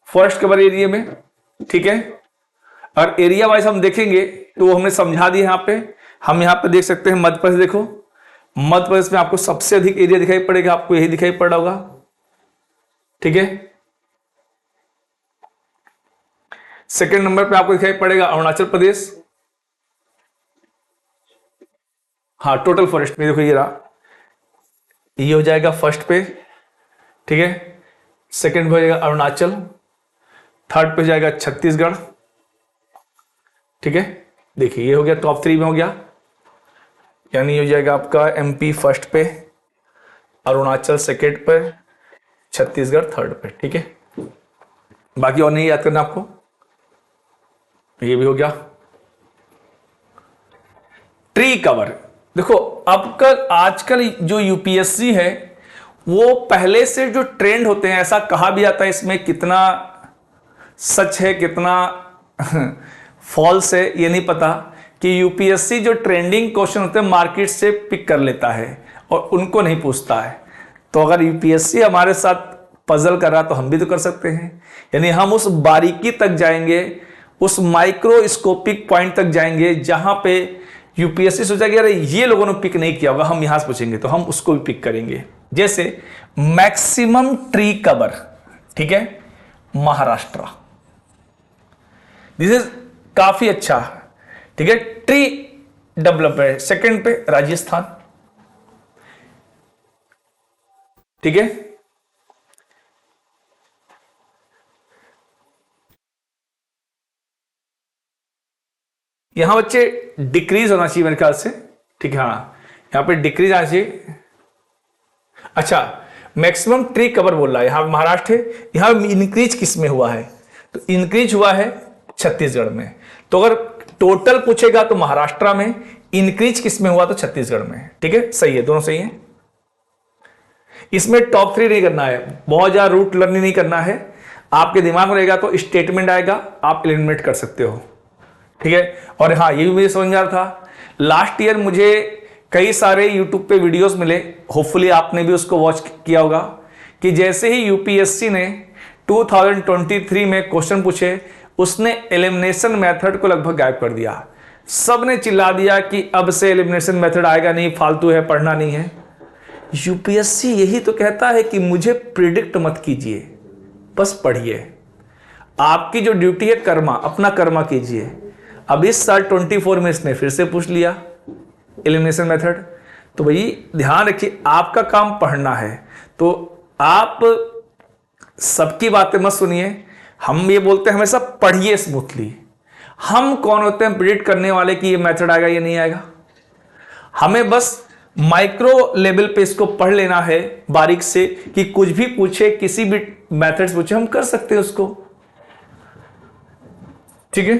फॉरेस्ट कवर एरिया में, ठीक है। और एरिया वाइज हम देखेंगे तो हमने समझा दिया। यहां पे हम यहां पे देख सकते हैं मध्य प्रदेश, देखो मध्य प्रदेश में आपको सबसे अधिक एरिया दिखाई पड़ेगा, आपको यही दिखाई पड़ रहा होगा, ठीक है। सेकेंड नंबर पे आपको दिखाई पड़ेगा अरुणाचल प्रदेश। हाँ, टोटल फॉरेस्ट में देखो ये रहा, ये हो जाएगा फर्स्ट पे, ठीक है। सेकेंड पे हो जाएगा अरुणाचल, थर्ड पे हो जाएगा छत्तीसगढ़, ठीक है। देखिए ये हो गया टॉप 3 में हो गया, यानी हो जाएगा आपका एमपी फर्स्ट पे, अरुणाचल सेकेंड पे, छत्तीसगढ़ थर्ड पे, ठीक है। बाकी और नहीं याद करना आपको, ये भी हो गया। ट्री कवर, देखो अब कल आजकल जो यूपीएससी है वो पहले से जो ट्रेंड होते हैं, ऐसा कहा भी जाता है, इसमें कितना सच है कितना फॉल्स है ये नहीं पता, कि यूपीएससी जो ट्रेंडिंग क्वेश्चन होते हैं मार्केट से पिक कर लेता है और उनको नहीं पूछता है। तो अगर यूपीएससी हमारे साथ पजल कर रहा तो हम भी तो कर सकते हैं, यानी हम उस बारीकी तक जाएंगे, उस माइक्रोस्कोपिक पॉइंट तक जाएंगे जहां पे यूपीएससी सोचा कि अरे ये लोगों ने पिक नहीं किया होगा, हम यहां से पूछेंगे तो हम उसको भी पिक करेंगे। जैसे मैक्सिमम ट्री कवर, ठीक है, महाराष्ट्र, दिस इज काफी अच्छा, ठीक है। ट्री डेवलपमेंट सेकंड पे राजस्थान, ठीक है। यहां बच्चे डिक्रीज होना चाहिए मेरे ख्याल से, ठीक है। हाँ, यहां पे डिक्रीज आना चाहिए। अच्छा, मैक्सिमम ट्री कवर बोल रहा है, यहां महाराष्ट्र है, यहां इंक्रीज किस में हुआ है? तो इंक्रीज हुआ है छत्तीसगढ़ में। तो अगर टोटल पूछेगा तो महाराष्ट्र में, इंक्रीज किस में हुआ तो छत्तीसगढ़ में, ठीक है। सही है, दोनों सही है। इसमें टॉप 3 नहीं करना है, बहुत ज्यादा रूट लर्निंग नहीं करना है, आपके दिमाग में रहेगा तो स्टेटमेंट आएगा, आप एलिमिनेट कर सकते हो, ठीक है। और हाँ, ये भी मुझे समझ में आ रहा था, लास्ट ईयर मुझे कई सारे यूट्यूब पे वीडियोस मिले, होपफुली आपने भी उसको वॉच किया होगा, कि जैसे ही यूपीएससी ने 2023 में क्वेश्चन पूछे, उसने एलिमिनेशन मेथड को लगभग गायब कर दिया। सबने चिल्ला दिया कि अब से एलिमिनेशन मेथड आएगा नहीं, फालतू है, पढ़ना नहीं है। यूपीएससी यही तो कहता है कि मुझे प्रिडिक्ट मत कीजिए, बस पढ़िए। आपकी जो ड्यूटी है कर्मा, अपना कर्मा कीजिए। अब इस साल 24 में इसने फिर से पूछ लिया एलिमिनेशन मेथड। तो भाई ध्यान रखिए, आपका काम पढ़ना है, तो आप सबकी बातें मत सुनिए। हम ये बोलते हैं हमेशा पढ़िए स्मूथली। हम कौन होते हैं प्रिडिक्ट करने वाले कि ये मेथड आएगा ये नहीं आएगा? हमें बस माइक्रो लेवल पे इसको पढ़ लेना है बारीक से, कि कुछ भी पूछे, किसी भी मेथड्स पूछे, हम कर सकते हैं उसको, ठीक है।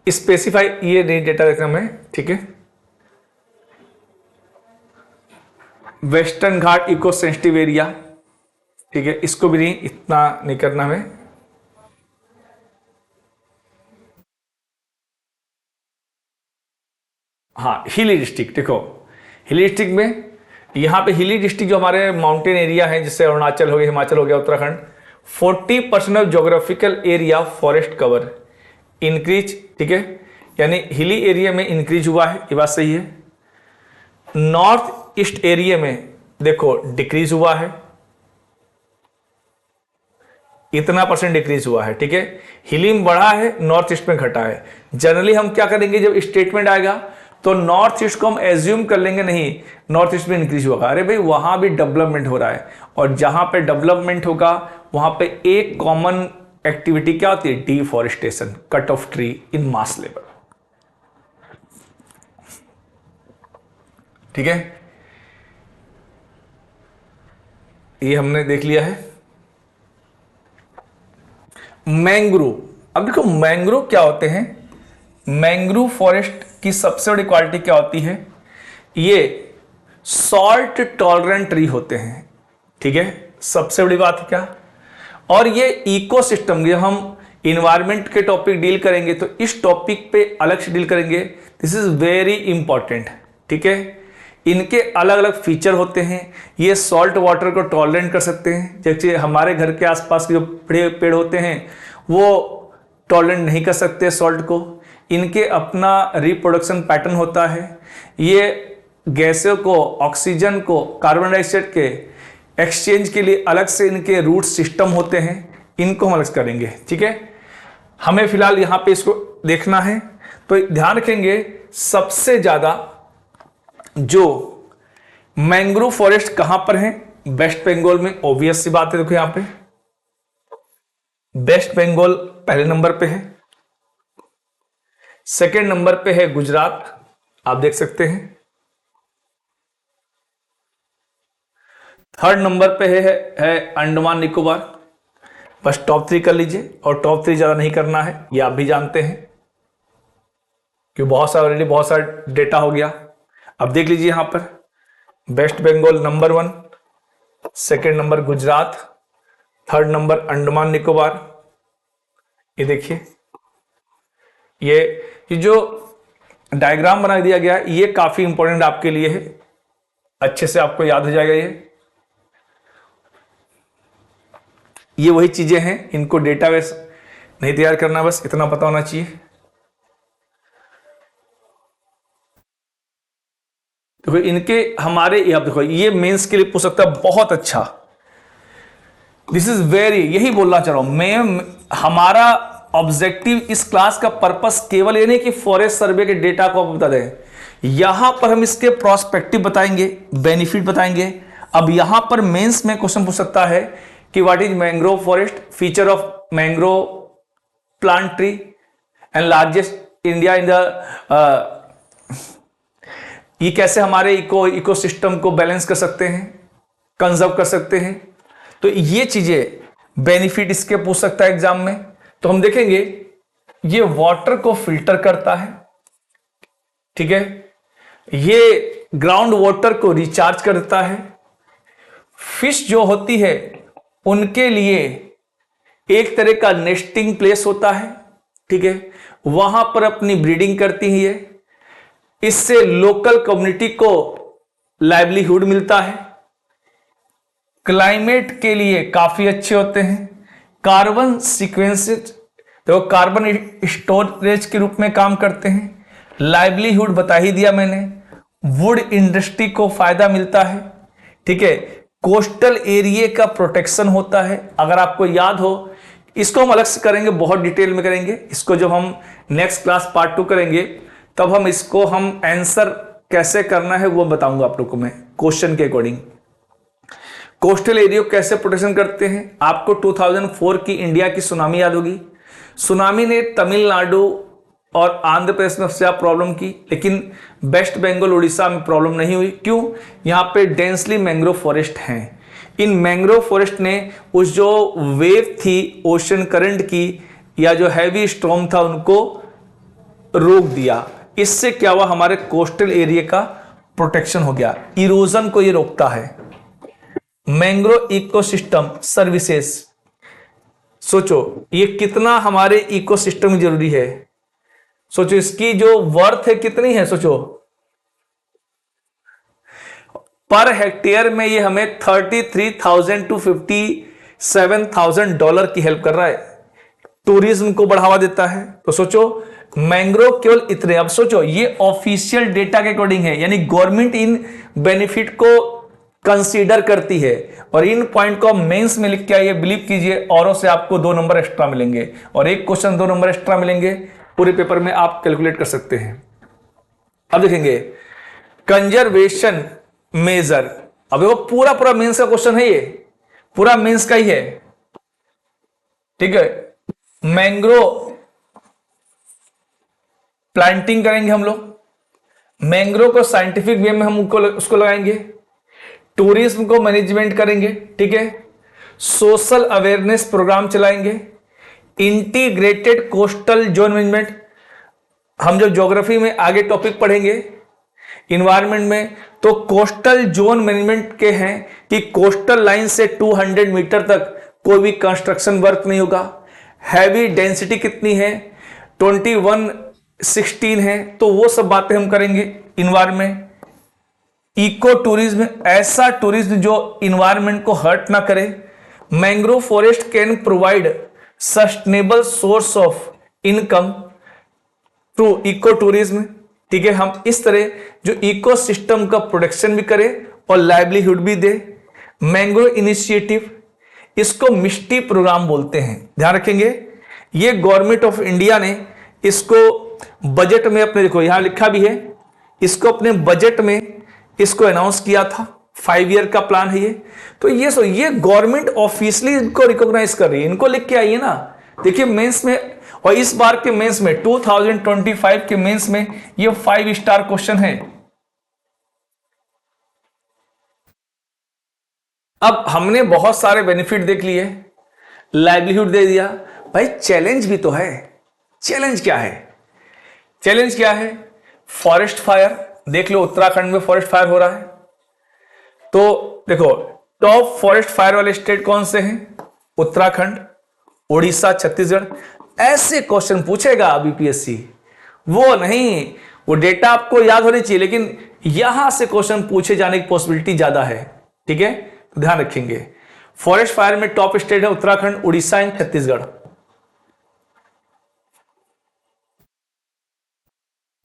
स्पेसिफाई, ये नहीं डेटा देखना में, ठीक है। वेस्टर्न घाट इको सेंसिटिव एरिया, ठीक है, इसको भी नहीं, इतना नहीं करना हमें। हाँ, हिली डिस्ट्रिक्ट, देखो हिली डिस्ट्रिक्ट में, यहां पे हिली डिस्ट्रिक्ट जो हमारे माउंटेन एरिया है, जैसे अरुणाचल हो गया, हिमाचल हो गया, Uttarakhand, 40% of geographical area forest cover increase, ठीक है, यानी हिली एरिया में इंक्रीज हुआ है, ये बात सही है। नॉर्थ ईस्ट एरिया में देखो डिक्रीज हुआ है, इतना परसेंट डिक्रीज हुआ है, ठीक है। हिली में बढ़ा है, नॉर्थ ईस्ट में घटा है। जनरली हम क्या करेंगे, जब स्टेटमेंट आएगा तो नॉर्थ ईस्ट को हम एज्यूम कर लेंगे, नहीं नॉर्थ ईस्ट में इंक्रीज होगा, अरे भाई वहां भी डेवलपमेंट हो रहा है, और जहां पे डेवलपमेंट होगा वहां पे एक कॉमन एक्टिविटी क्या होती है, deforestation, cut off tree in mass level, ठीक है। ये हमने देख लिया है। मैंग्रोव, अब देखो मैंग्रोव क्या होते हैं। मैंग्रोव फॉरेस्ट की सबसे बड़ी क्वालिटी क्या होती है, ये सॉल्ट टॉलरेंट ट्री होते हैं, ठीक है, सबसे बड़ी बात है क्या। और ये इकोसिस्टम, ये हम इन्वायरमेंट के टॉपिक डील करेंगे तो इस टॉपिक पे अलग से डील करेंगे, दिस इज वेरी इंपॉर्टेंट, ठीक है। इनके अलग अलग फीचर होते हैं, ये सॉल्ट वाटर को टॉलरेंट कर सकते हैं, जैसे हमारे घर के आसपास के जो पेड़ होते हैं वो टॉलरेंट नहीं कर सकते सॉल्ट को। इनके अपना रिप्रोडक्शन पैटर्न होता है, ये गैसों को, ऑक्सीजन को, कार्बन डाइऑक्साइड के एक्सचेंज के लिए अलग से इनके रूट सिस्टम होते हैं, इनको हम अलग करेंगे, ठीक है। हमें फिलहाल यहां पे इसको देखना है, तो ध्यान रखेंगे सबसे ज्यादा जो मैंग्रोव फॉरेस्ट कहां पर है, वेस्ट बंगाल में, ऑब्वियस सी बात है। देखो यहां पे वेस्ट बंगाल पहले नंबर पे है, सेकंड नंबर पे है गुजरात, आप देख सकते हैं, थर्ड नंबर पे है अंडमान निकोबार। बस टॉप 3 कर लीजिए, और टॉप 3 ज्यादा नहीं करना है, ये आप भी जानते हैं कि बहुत सारा ऑलरेडी बहुत सारा डेटा हो गया। अब देख लीजिए यहां पर West Bengal number 1, second number Gujarat, third number Andaman Nicobar. ये देखिए, ये जो डायग्राम बना दिया गया ये काफी इंपॉर्टेंट आपके लिए है, अच्छे से आपको याद हो जाएगा। ये वही चीजें हैं, इनको डेटाबेस नहीं तैयार करना, बस इतना पता होना चाहिए। देखो इनके हमारे, आप देखो ये मेंस के लिए पूछ सकता है, बहुत अच्छा, दिस इज वेरी, यही बोलना चाह रहा हूं मैं। हमारा ऑब्जेक्टिव इस क्लास का पर्पस केवल ये नहीं कि फॉरेस्ट सर्वे के डेटा को आप बता दें, यहां पर हम इसके प्रोस्पेक्टिव बताएंगे, बेनिफिट बताएंगे। अब यहां पर मेंस में क्वेश्चन पूछ सकता है कि what is mangrove forest, feature of mangrove plant tree and largest India in the, ये कैसे हमारे इकोसिस्टम को बैलेंस कर सकते हैं, कंजर्व कर सकते हैं। तो ये चीजें बेनिफिट इसके पूछ सकता है एग्जाम में। तो हम देखेंगे ये वाटर को फिल्टर करता है, ठीक है, ये ग्राउंड वाटर को रिचार्ज करता है, फिश जो होती है उनके लिए एक तरह का नेस्टिंग प्लेस होता है, ठीक है, वहां पर अपनी ब्रीडिंग करती है, इससे लोकल कम्युनिटी को लाइवलीहुड मिलता है, क्लाइमेट के लिए काफी अच्छे होते हैं, कार्बन सीक्वेंसेज तो कार्बन स्टोरेज के रूप में काम करते हैं, लाइवलीहुड बता ही दिया मैंने, वुड इंडस्ट्री को फायदा मिलता है, ठीक है, कोस्टल एरिया का प्रोटेक्शन होता है। अगर आपको याद हो, इसको हम अलग से करेंगे, बहुत डिटेल में करेंगे इसको, जब हम नेक्स्ट क्लास पार्ट 2 करेंगे तब हम इसको आंसर कैसे करना है वो बताऊंगा आप लोगों को मैं, क्वेश्चन के अकॉर्डिंग। कोस्टल एरिया को कैसे प्रोटेक्शन करते हैं, आपको 2004 की इंडिया की सुनामी याद होगी। सुनामी ने तमिलनाडु और आंध्र प्रदेश में सबसे ज्यादा प्रॉब्लम की, लेकिन वेस्ट बंगाल उड़ीसा में प्रॉब्लम नहीं हुई। क्यों? यहां पे डेंसली मैंग्रोव फॉरेस्ट हैं। इन मैंग्रोव फॉरेस्ट ने उस जो वेव थी ओशन करंट की या जो हैवी स्टॉर्म था उनको रोक दिया। इससे क्या हुआ, हमारे कोस्टल एरिया का प्रोटेक्शन हो गया, इरोजन को ये रोकता है। मैंग्रोव इकोसिस्टम सर्विसेज, सोचो ये कितना हमारे इकोसिस्टम में जरूरी है। सोचो इसकी जो वर्थ है कितनी है, सोचो पर हेक्टेयर में ये हमें 33,000 टू $57,000 की हेल्प कर रहा है, टूरिज्म को बढ़ावा देता है। तो सोचो मैंग्रोव केवल इतने, अब सोचो ये ऑफिशियल डेटा के अकॉर्डिंग है, यानी गवर्नमेंट इन बेनिफिट को कंसीडर करती है, और इन पॉइंट को मेंस में लिख के आइए, बिलीव कीजिए औरों से आपको 2 नंबर एक्स्ट्रा मिलेंगे, और एक क्वेश्चन 2 नंबर एक्स्ट्रा मिलेंगे, पूरे पेपर में आप कैलकुलेट कर सकते हैं। अब देखेंगे कंजर्वेशन मेजर, अब देखो पूरा पूरा मेंस का क्वेश्चन है, ये पूरा मेंस का ही है, ठीक है। मैंग्रोव प्लांटिंग करेंगे हम लोग, मैंग्रोव को साइंटिफिक वे में हम उसको लगाएंगे, टूरिज्म को मैनेजमेंट करेंगे, ठीक है, सोशल अवेयरनेस प्रोग्राम चलाएंगे, इंटीग्रेटेड कोस्टल जोन मैनेजमेंट, हम जो ज्योग्राफी में आगे टॉपिक पढ़ेंगे इन्वायरमेंट में, तो कोस्टल जोन मैनेजमेंट के हैं कि कोस्टल लाइन से 200 मीटर तक कोई भी कंस्ट्रक्शन वर्क नहीं होगा। हैवी डेंसिटी कितनी है, 2116 है, तो वो सब बातें हम करेंगे इन्वायरमेंट। इको टूरिज्म, ऐसा टूरिज्म जो इन्वायरमेंट को हर्ट ना करे। Mangrove forest can provide sustainable source of income through eco tourism, ठीक है। हम इस तरह जो इकोसिस्टम का प्रोटेक्शन भी करें और लाइवलीहुड भी दे। मैंग्रोव इनिशिएटिव, इसको मिस्टी प्रोग्राम बोलते हैं, ध्यान रखेंगे। ये गवर्नमेंट ऑफ इंडिया ने इसको बजट में अपने, देखो यहां लिखा भी है, इसको अपने बजट में इसको अनाउंस किया था, 5 ईयर का प्लान है ये। तो ये गवर्नमेंट ऑफिशियली इनको रिकॉग्नाइज कर रही है, इनको लिख के आइए ना। देखिए मेंस में, और इस बार के मेंस में 2025 के मेंस में ये 5 स्टार क्वेश्चन है। अब हमने बहुत सारे बेनिफिट देख लिए, लाइवलीहुड दे दिया, भाई चैलेंज भी तो है। चैलेंज क्या है, चैलेंज क्या है, फॉरेस्ट फायर, देख लो उत्तराखंड में फॉरेस्ट फायर हो रहा है। तो देखो टॉप फॉरेस्ट फायर वाले स्टेट कौन से हैं, उत्तराखंड, उड़ीसा, छत्तीसगढ़। ऐसे क्वेश्चन पूछेगा बीपीएससी, वो नहीं, वो डेटा आपको याद होनी चाहिए, लेकिन यहां से क्वेश्चन पूछे जाने की पॉसिबिलिटी ज्यादा है, ठीक है, तो ध्यान रखेंगे। फॉरेस्ट फायर में टॉप स्टेट है उत्तराखंड, उड़ीसा एंड छत्तीसगढ़।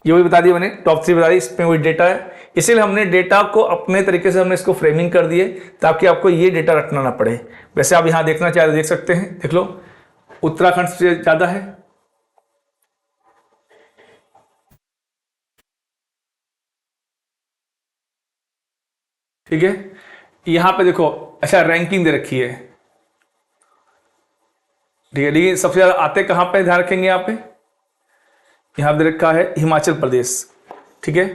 ये भी बता दिया मैंने, टॉप 3 बता दी, इसमें वही डेटा है, इसीलिए हमने डेटा को अपने तरीके से हमने इसको फ्रेमिंग कर दिए ताकि आपको ये डेटा रखना ना पड़े। वैसे आप यहां देखना चाहे देख सकते हैं, देख लो उत्तराखंड से ज्यादा है, ठीक है। यहां पे देखो, अच्छा रैंकिंग दे रखी है, ठीक है, लेकिन सबसे ज्यादा आते कहां पे, ध्यान रखेंगे यहां पे, यहां दे रखा है हिमाचल प्रदेश, ठीक है,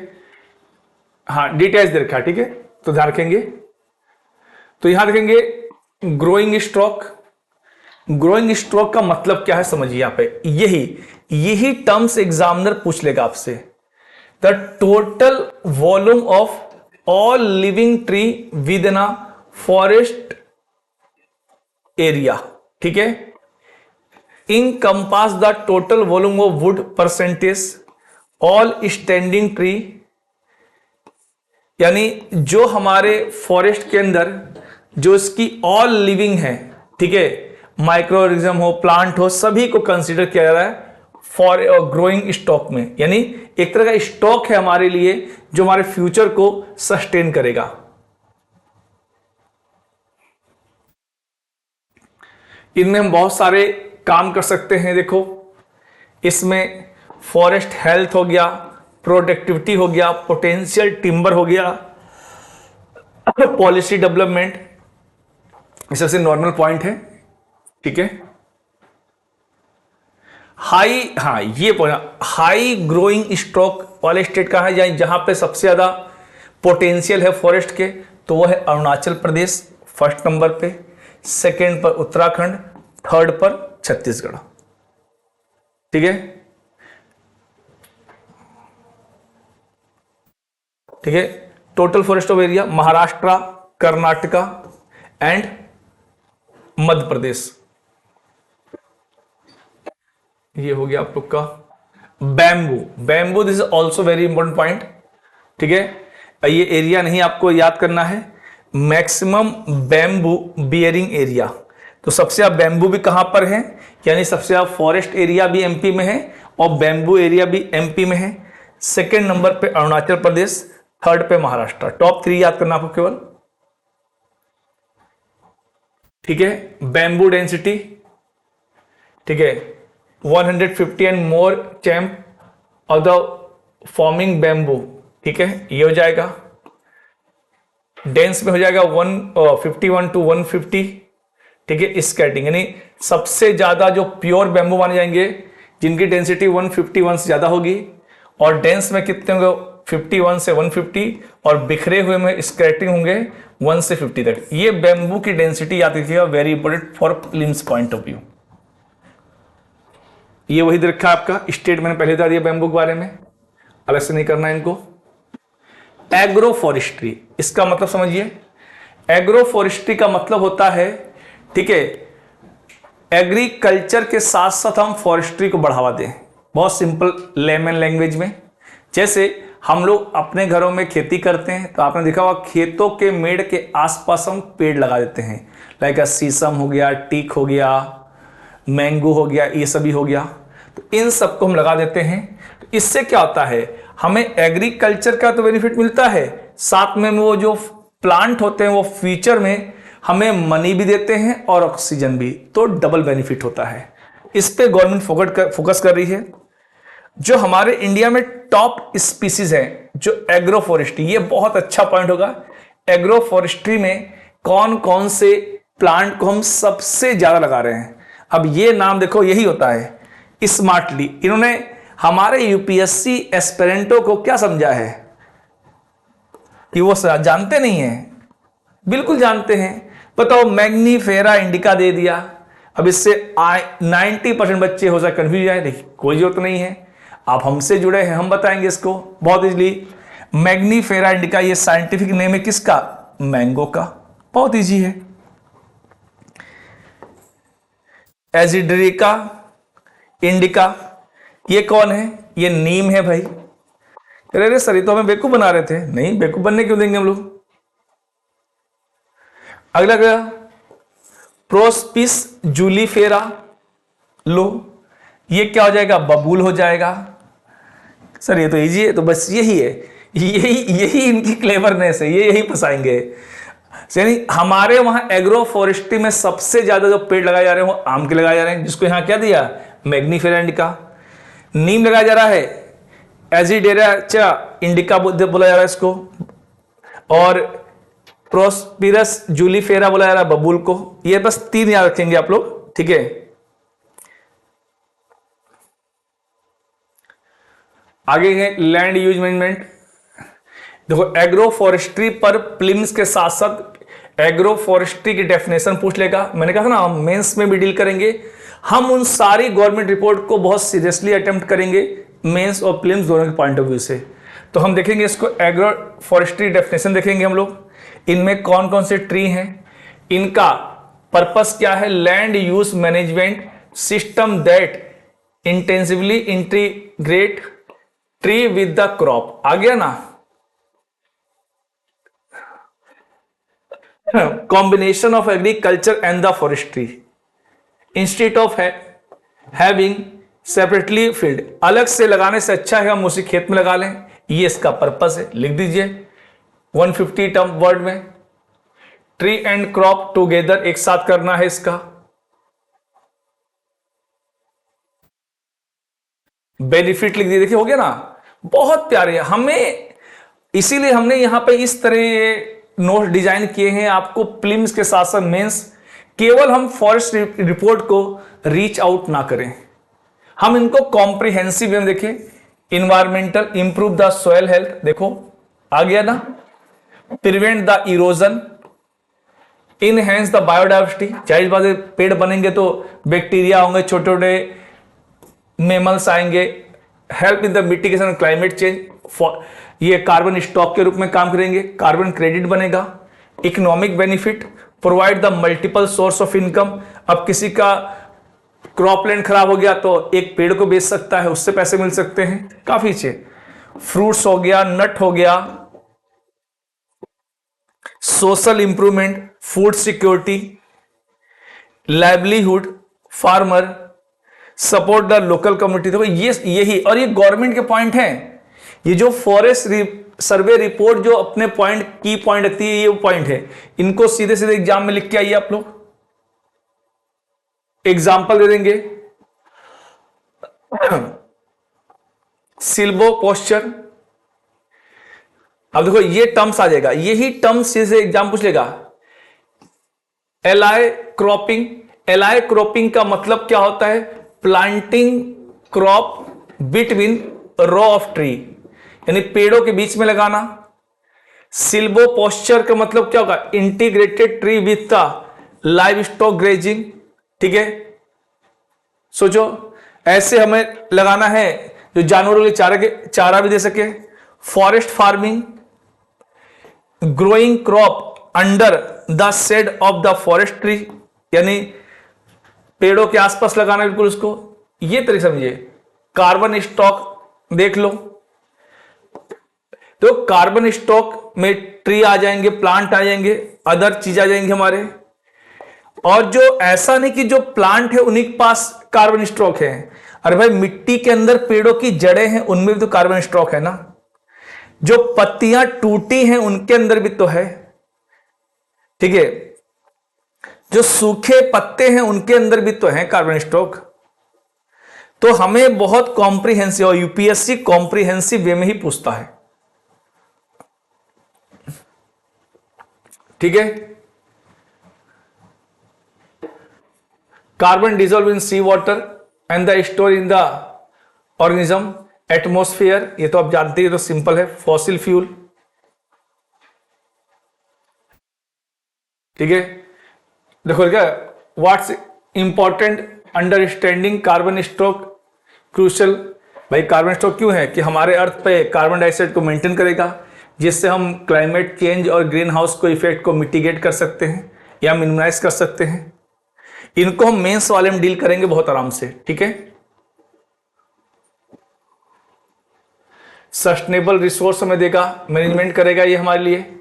हाँ डिटेल्स दे रखा है, ठीक है, तो ध्यान रखेंगे। तो यहां देखेंगे ग्रोइंग स्टॉक, ग्रोइंग स्टॉक का मतलब क्या है समझिए, यहां पे यही टर्म्स एग्जामिनर पूछ लेगा आपसे। The total volume of all living tree with in a forest area, ठीक है, encompass the total volume of wood percentage all standing tree, यानी जो हमारे फॉरेस्ट के अंदर जो इसकी ऑल लिविंग है, ठीक है, माइक्रो ऑर्गेनिज्म हो, प्लांट हो, सभी को कंसीडर किया जा रहा है फॉर ग्रोइंग स्टॉक में, यानी एक तरह का स्टॉक है हमारे लिए जो हमारे फ्यूचर को सस्टेन करेगा। इनमें हम बहुत सारे काम कर सकते हैं, देखो इसमें फॉरेस्ट हेल्थ हो गया, प्रोडक्टिविटी हो गया, पोटेंशियल टिम्बर हो गया, पॉलिसी डेवलपमेंट, ये सबसे नॉर्मल पॉइंट है, ठीक है। ये हाई ग्रोइंग स्टॉक वाले स्टेट का है, जहां पे सबसे ज्यादा पोटेंशियल है फॉरेस्ट के, तो वो है अरुणाचल प्रदेश फर्स्ट नंबर पे, सेकेंड पर उत्तराखंड, थर्ड पर छत्तीसगढ़, ठीक है। ठीक है, total forest of area Maharashtra, Karnataka and Madhya Pradesh. ये हो गया आप लोग का bamboo. Bamboo this is also very important point, ठीक है। ये एरिया नहीं आपको याद करना है, मैक्सिमम बैम्बू बियरिंग एरिया। तो सबसे ज्यादा बैम्बू भी कहां पर है, यानी सबसे ज्यादा फॉरेस्ट एरिया भी एमपी में है और बैम्बू एरिया भी एमपी में है। सेकेंड नंबर पे अरुणाचल प्रदेश, थर्ड पे महाराष्ट्र। टॉप 3 याद करना आपको केवल, ठीक है। बैम्बू डेंसिटी, ठीक है, 150 and more champ of the forming bamboo, ठीक है, ये हो जाएगा। डेंस में हो जाएगा 151 to 150, ठीक है। स्कैटिंग यानी सबसे ज्यादा जो प्योर बैम्बू माने जाएंगे जिनकी डेंसिटी 151 से ज्यादा होगी, और डेंस में कितने होंगे 51 से 150, और बिखरे हुए में स्कैटिंग होंगे 1 से 50 तक। ये बैम्बू की डेंसिटी याद रखिएगा, very important for prelims point of view. ये वही रखा आपका स्टेट, मैंने पहले बता दिया बैम्बू के बारे में, अलग से नहीं करना है इनको। एग्रो फॉरेस्ट्री, इसका मतलब समझिए। एग्रो फॉरेस्ट्री का मतलब होता है, ठीक है, एग्रीकल्चर के साथ साथ हम फॉरेस्ट्री को बढ़ावा दें। बहुत सिंपल लेमन लैंग्वेज में, जैसे हम लोग अपने घरों में खेती करते हैं तो आपने देखा होगा खेतों के मेड़ के आसपास हम पेड़ लगा देते हैं, लाइक शीशम हो गया, टीक हो गया, मैंगो हो गया, ये सभी हो गया। तो इन सबको हम लगा देते हैं। तो इससे क्या होता है, हमें एग्रीकल्चर का तो बेनिफिट मिलता है, साथ में वो जो प्लांट होते हैं वो फ्यूचर में हमें मनी भी देते हैं और ऑक्सीजन भी, तो डबल बेनिफिट होता है। इस पे गवर्नमेंट फोकस कर रही है। जो हमारे इंडिया में टॉप स्पीसीज है जो एग्रो फॉरेस्ट्री, ये बहुत अच्छा पॉइंट होगा। एग्रो फॉरेस्ट्री में कौन कौन से प्लांट को हम सबसे ज्यादा लगा रहे हैं। अब ये नाम देखो, यही होता है स्मार्टली। इन्होंने हमारे यूपीएससी एस्पिरेंटों को क्या समझा है कि वो जानते नहीं है, बिल्कुल जानते हैं। बताओ, मैग्नीफेरा इंडिका दे दिया। अब इससे 90% बच्चे हो सकते कंफ्यूज जाए, देखिए कोई जरूरत नहीं है, आप हमसे जुड़े हैं, हम बताएंगे इसको बहुत इजीली। मैग्नीफेरा इंडिका ये साइंटिफिक नेम है किसका, मैंगो का, बहुत इजी है। एजिड्रिका इंडिका, ये कौन है, ये नीम है भाई। अरे सर, ये तो हमें बेवकूफ बना रहे थे। नहीं, बेवकूफ बनने क्यों देंगे हम लोग। अगला गया प्रोस्पिस जूलीफेरा, लो, ये क्या हो जाएगा, बबूल हो जाएगा। सर ये तो इजी है, तो बस यही है, यही इनकी क्लेवरनेस है, ये यही फंसाएंगे। यानी हमारे वहां एग्रो फॉरेस्ट्री में सबसे ज्यादा जो पेड़ लगाए जा रहे हैं वो आम के लगाए जा रहे हैं, जिसको यहां क्या दिया, मैग्नीफेरा इंडिका। नीम लगाया जा रहा है, एजिडेरा इंडिका बोला जा रहा है इसको, और प्रोस्पिरस जूलीफेरा बोला जा रहा है बबूल को। ये बस 3 याद रखेंगे आप लोग, ठीक है। आगे है लैंड यूज मैनेजमेंट। देखो, एग्रो फॉरेस्ट्री पर प्रीलिम्स के साथ साथ एग्रो फॉरेस्ट्री की डेफिनेशन पूछ लेगा। मैंने कहा था ना, हम मेंस में भी डील करेंगे। हम उन सारी गवर्नमेंट रिपोर्ट को बहुत सीरियसली अटेम्प्ट करेंगे, मेंस और प्रीलिम्स दोनों के पॉइंट ऑफ व्यू से। तो हम देखेंगे इसको, एग्रो फॉरेस्ट्री डेफिनेशन देखेंगे हम लोग। इनमें कौन कौन से ट्री हैं, इनका पर्पस क्या है, land use management system that intensively integrate tree with the crop. आ गया ना, combination of agriculture and the forestry instead of having separately field. अलग से लगाने से अच्छा है हम उसी खेत में लगा लें, ये इसका पर्पस है। लिख दीजिए 150 टर्म वर्ड में, ट्री एंड क्रॉप टुगेदर, एक साथ करना है इसका। बेनिफिट लिख दिए, देखिए हो गया ना, बहुत प्यारे। हमें इसीलिए हमने यहां पे इस तरह नोट डिजाइन किए हैं आपको प्रीलिम्स के साथ साथ मेंस। केवल हम फॉरेस्ट रिपोर्ट को रीच आउट ना करें, हम इनको कॉम्प्रिहेंसिव में देखें। Environmental, improve the soil health, देखो आ गया ना, prevent the erosion, enhance the biodiversity. जाहिर बात है, पेड़ बनेंगे तो बैक्टीरिया होंगे, छोटे छोटे मेमल्स आएंगे, help in the mitigation climate change, ये कार्बन स्टॉक के रूप में काम करेंगे, कार्बन क्रेडिट बनेगा, economic benefit, provide the multiple source of income. अब किसी का क्रॉपलैंड खराब हो गया तो एक पेड़ को बेच सकता है, उससे पैसे मिल सकते हैं, काफी चीज। फ्रूट्स हो गया, नट हो गया, social improvement, food security, livelihood, farmer, support the local community. देखो ये यही, और ये गवर्नमेंट के पॉइंट हैं। ये जो फॉरेस्ट सर्वे रिपोर्ट जो अपने पॉइंट की पॉइंट रखती है, ये पॉइंट है, इनको सीधे सीधे एग्जाम में लिख के आइए आप लोग। एग्जाम्पल दे देंगे, सिल्वो पोस्चर। अब देखो ये टर्म्स आ जाएगा, यही टर्म्स से एग्जाम पूछ लेगा। एलाई क्रॉपिंग, एलाई क्रॉपिंग का मतलब क्या होता है? Planting crop between row of tree, यानी पेड़ों के बीच में लगाना। सिल्वो पोस्चर का मतलब क्या होगा? Integrated tree with the live stock grazing. ठीक है, सोचो ऐसे हमें लगाना है जो जानवरों के चारा भी दे सके। Forest farming, growing crop under the shade of the forest tree, यानी पेड़ों के आसपास लगाना बिल्कुल उसको। ये तरीके समझिए। कार्बन स्टॉक देख लो, तो कार्बन स्टॉक में ट्री आ जाएंगे, प्लांट आ जाएंगे, अदर चीज आ जाएंगे हमारे। और जो ऐसा नहीं कि जो प्लांट है उन्हीं के पास कार्बन स्टॉक है, अरे भाई मिट्टी के अंदर पेड़ों की जड़ें हैं, उनमें भी तो कार्बन स्टॉक है ना। जो पत्तियां टूटी हैं उनके अंदर भी तो है। ठीक है, जो सूखे पत्ते हैं उनके अंदर भी तो है कार्बन स्टॉक। तो हमें बहुत कॉम्प्रिहेंसिव, और यूपीएससी कॉम्प्रिहेंसिव वे में ही पूछता है। ठीक है, carbon dissolve in sea water and the store in the organism atmosphere, ये तो आप जानते हैं, तो सिंपल है। फॉसिल फ्यूल, ठीक है। देखो क्या, what's important understanding carbon stock crucial. भाई कार्बन स्टॉक क्यों है? कि हमारे अर्थ पे कार्बन डाइऑक्साइड को मेंटेन करेगा, जिससे हम क्लाइमेट चेंज और ग्रीन हाउस को इफेक्ट को मिटिगेट कर सकते हैं या मिनिमाइज कर सकते हैं। इनको हम मेंस वाले में डील करेंगे बहुत आराम से। ठीक है, सस्टेनेबल रिसोर्स हमें देगा, मैनेजमेंट करेगा ये हमारे लिए।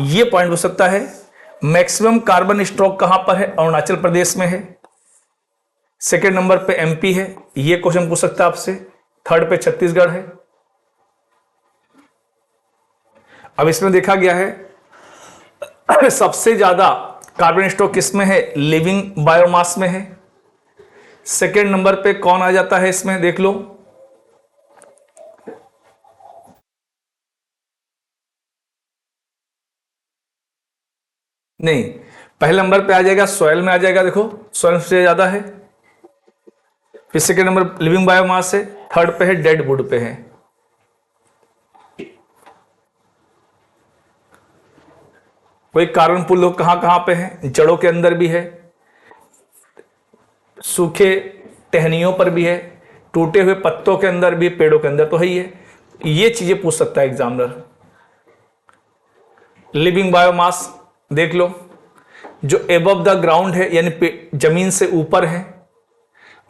ये पॉइंट हो सकता है। मैक्सिमम कार्बन स्टॉक कहां पर है? अरुणाचल प्रदेश में है। सेकेंड नंबर पे एमपी है, ये क्वेश्चन पूछ सकता है आपसे। थर्ड पे छत्तीसगढ़ है। अब इसमें देखा गया है सबसे ज्यादा कार्बन स्टॉक किसमें है? लिविंग बायोमास में है। सेकेंड नंबर पे कौन आ जाता है इसमें? देख लो, नहीं, पहले नंबर पे आ जाएगा सॉइल में आ जाएगा। देखो सॉइल से ज्यादा है, फिर सेकेंड नंबर लिविंग बायोमास है, थर्ड पे है डेड वुड पे है। कोई कार्बन पुल कहां कहां पे है? जड़ों के अंदर भी है, सूखे टहनियों पर भी है, टूटे हुए पत्तों के अंदर भी, पेड़ों के अंदर तो है ही है। ये चीजें पूछ सकता है एग्जामिनर। लिविंग बायोमास देख लो, जो एबव द ग्राउंड है यानी जमीन से ऊपर है,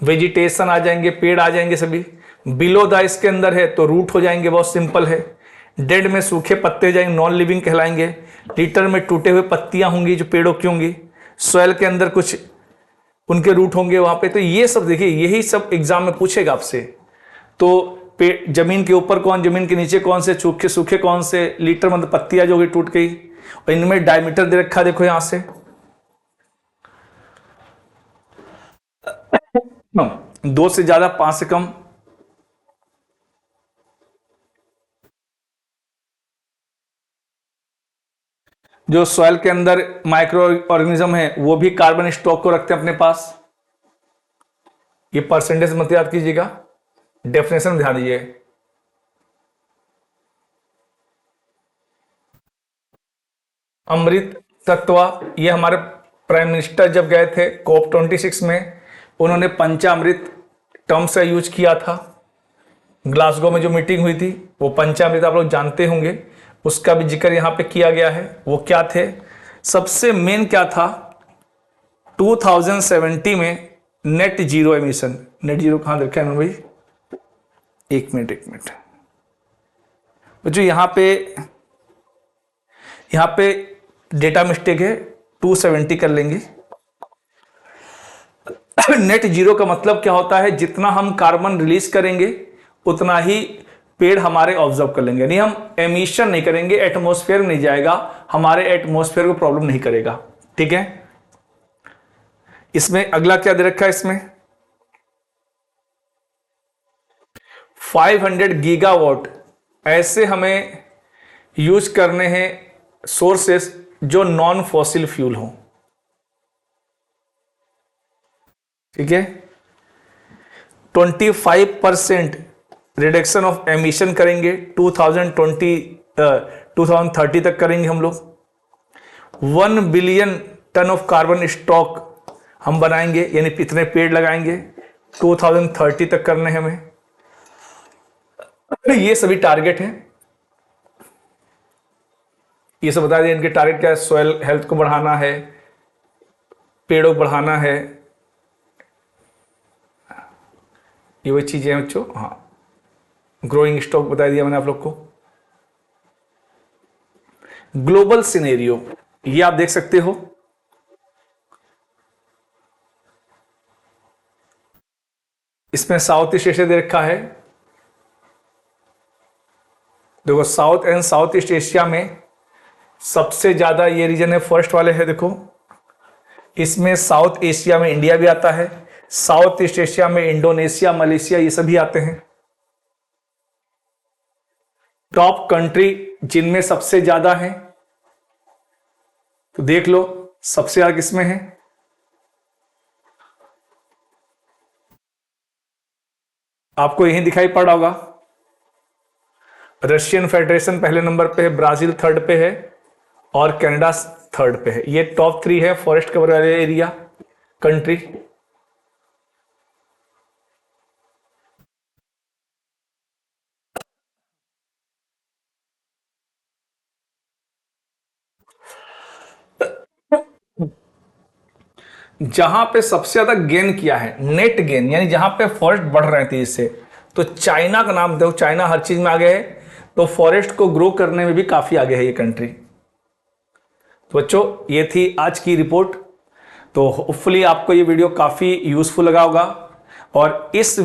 वेजिटेशन आ जाएंगे, पेड़ आ जाएंगे सभी। बिलो द इसके अंदर है तो रूट हो जाएंगे, बहुत सिंपल है। डेड में सूखे पत्ते हो जाएंगे, नॉन लिविंग कहलाएंगे। लीटर में टूटे हुए पत्तियां होंगी जो पेड़ों की होंगी। सॉइल के अंदर कुछ उनके रूट होंगे वहां पे। तो ये सब देखिए, यही सब एग्जाम में पूछेगा आपसे। तो जमीन के ऊपर कौन, जमीन के नीचे कौन से, सूखे सूखे कौन से, लीटर मतलब पत्तियां जो टूट गई, और इनमें डायमीटर दे रखा, देखो यहां से 2 से ज्यादा, 5 से कम। जो सॉइल के अंदर माइक्रो ऑर्गेनिज्म है वो भी कार्बन स्टॉक को रखते हैं अपने पास। ये परसेंटेज मत याद कीजिएगा, डेफिनेशन ध्यान दीजिए। अमृत तत्व, ये हमारे प्राइम मिनिस्टर जब गए थे COP26 में, उन्होंने पंचामृत टर्म से यूज किया था। ग्लासगो में जो मीटिंग हुई थी वो पंचामृत आप लोग जानते होंगे, उसका भी जिक्र यहाँ पे किया गया है। वो क्या थे, सबसे मेन क्या था, 2070 में net zero emission. Net zero कहाँ देखा है भाई, एक मिनट बच्चों, यहाँ पे डेटा मिस्टेक है, 270 कर लेंगे। नेट जीरो का मतलब क्या होता है, जितना हम कार्बन रिलीज करेंगे उतना ही पेड़ हमारे ऑब्जर्व कर लेंगे, यानी हम एमिशन नहीं करेंगे, एटमॉस्फेयर में नहीं जाएगा, हमारे एटमॉस्फेयर को प्रॉब्लम नहीं करेगा। ठीक है, इसमें अगला क्या दे रखा है, इसमें 500 गीगावाट ऐसे हमें यूज करने हैं सोर्सेस जो नॉन फॉसिल फ्यूल हो। ठीक है, 25% रिडक्शन ऑफ एमिशन करेंगे, 2030 तक करेंगे हम लोग। 1 billion ton of carbon stock हम बनाएंगे, यानी इतने पेड़ लगाएंगे, 2030 तक करने हैं हमें। ये सभी टारगेट हैं, ये सब बता दें इनके टारगेट क्या है। सॉइल हेल्थ को बढ़ाना है, पेड़ों को बढ़ाना है, ये वही चीजें हैं बच्चों। हाँ, ग्रोइंग स्टॉक बता दिया मैंने आप लोग को। ग्लोबल सिनेरियो ये आप देख सकते हो, इसमें साउथ ईस्ट एशिया दे रखा है। देखो, south and south east Asia में सबसे ज्यादा ये रीजन है, फर्स्ट वाले है। देखो, इसमें साउथ एशिया में इंडिया भी आता है, साउथ ईस्ट एशिया में इंडोनेशिया, मलेशिया, ये सभी आते हैं। टॉप कंट्री जिनमें सबसे ज्यादा है तो देख लो, सबसे ज्यादा किसमें है, आपको यही दिखाई पड़ रहा होगा। रशियन फेडरेशन पहले नंबर पे है, ब्राजील थर्ड पे है और कनाडा थर्ड पे है। ये टॉप 3 है फॉरेस्ट कवर वाले एरिया कंट्री। जहां पे सबसे ज्यादा गेन किया है, नेट गेन, यानी जहां पे फॉरेस्ट बढ़ रहे थे इससे, तो चाइना का नाम दो। चाइना हर चीज में आगे है, तो फॉरेस्ट को ग्रो करने में भी काफी आगे है ये कंट्री। तो बच्चों, ये थी आज की रिपोर्ट। तो होपफुली आपको ये वीडियो काफी यूजफुल लगा होगा, और इस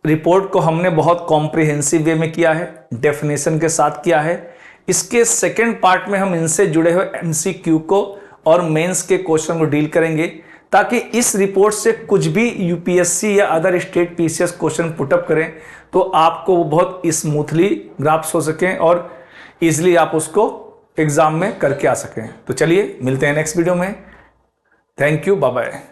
रिपोर्ट को हमने बहुत कॉम्प्रिहेंसिव वे में किया है, डेफिनेशन के साथ किया है। इसके सेकेंड पार्ट में हम इनसे जुड़े हुए MCQ को और मेंस के क्वेश्चन को डील करेंगे, ताकि इस रिपोर्ट से कुछ भी UPSC या other state PCS question put up करें तो आपको वो बहुत स्मूथली ग्राफ्स हो सकें और इजीली आप उसको एग्जाम में करके आ सकें। तो चलिए मिलते हैं नेक्स्ट वीडियो में। Thank you, bye bye.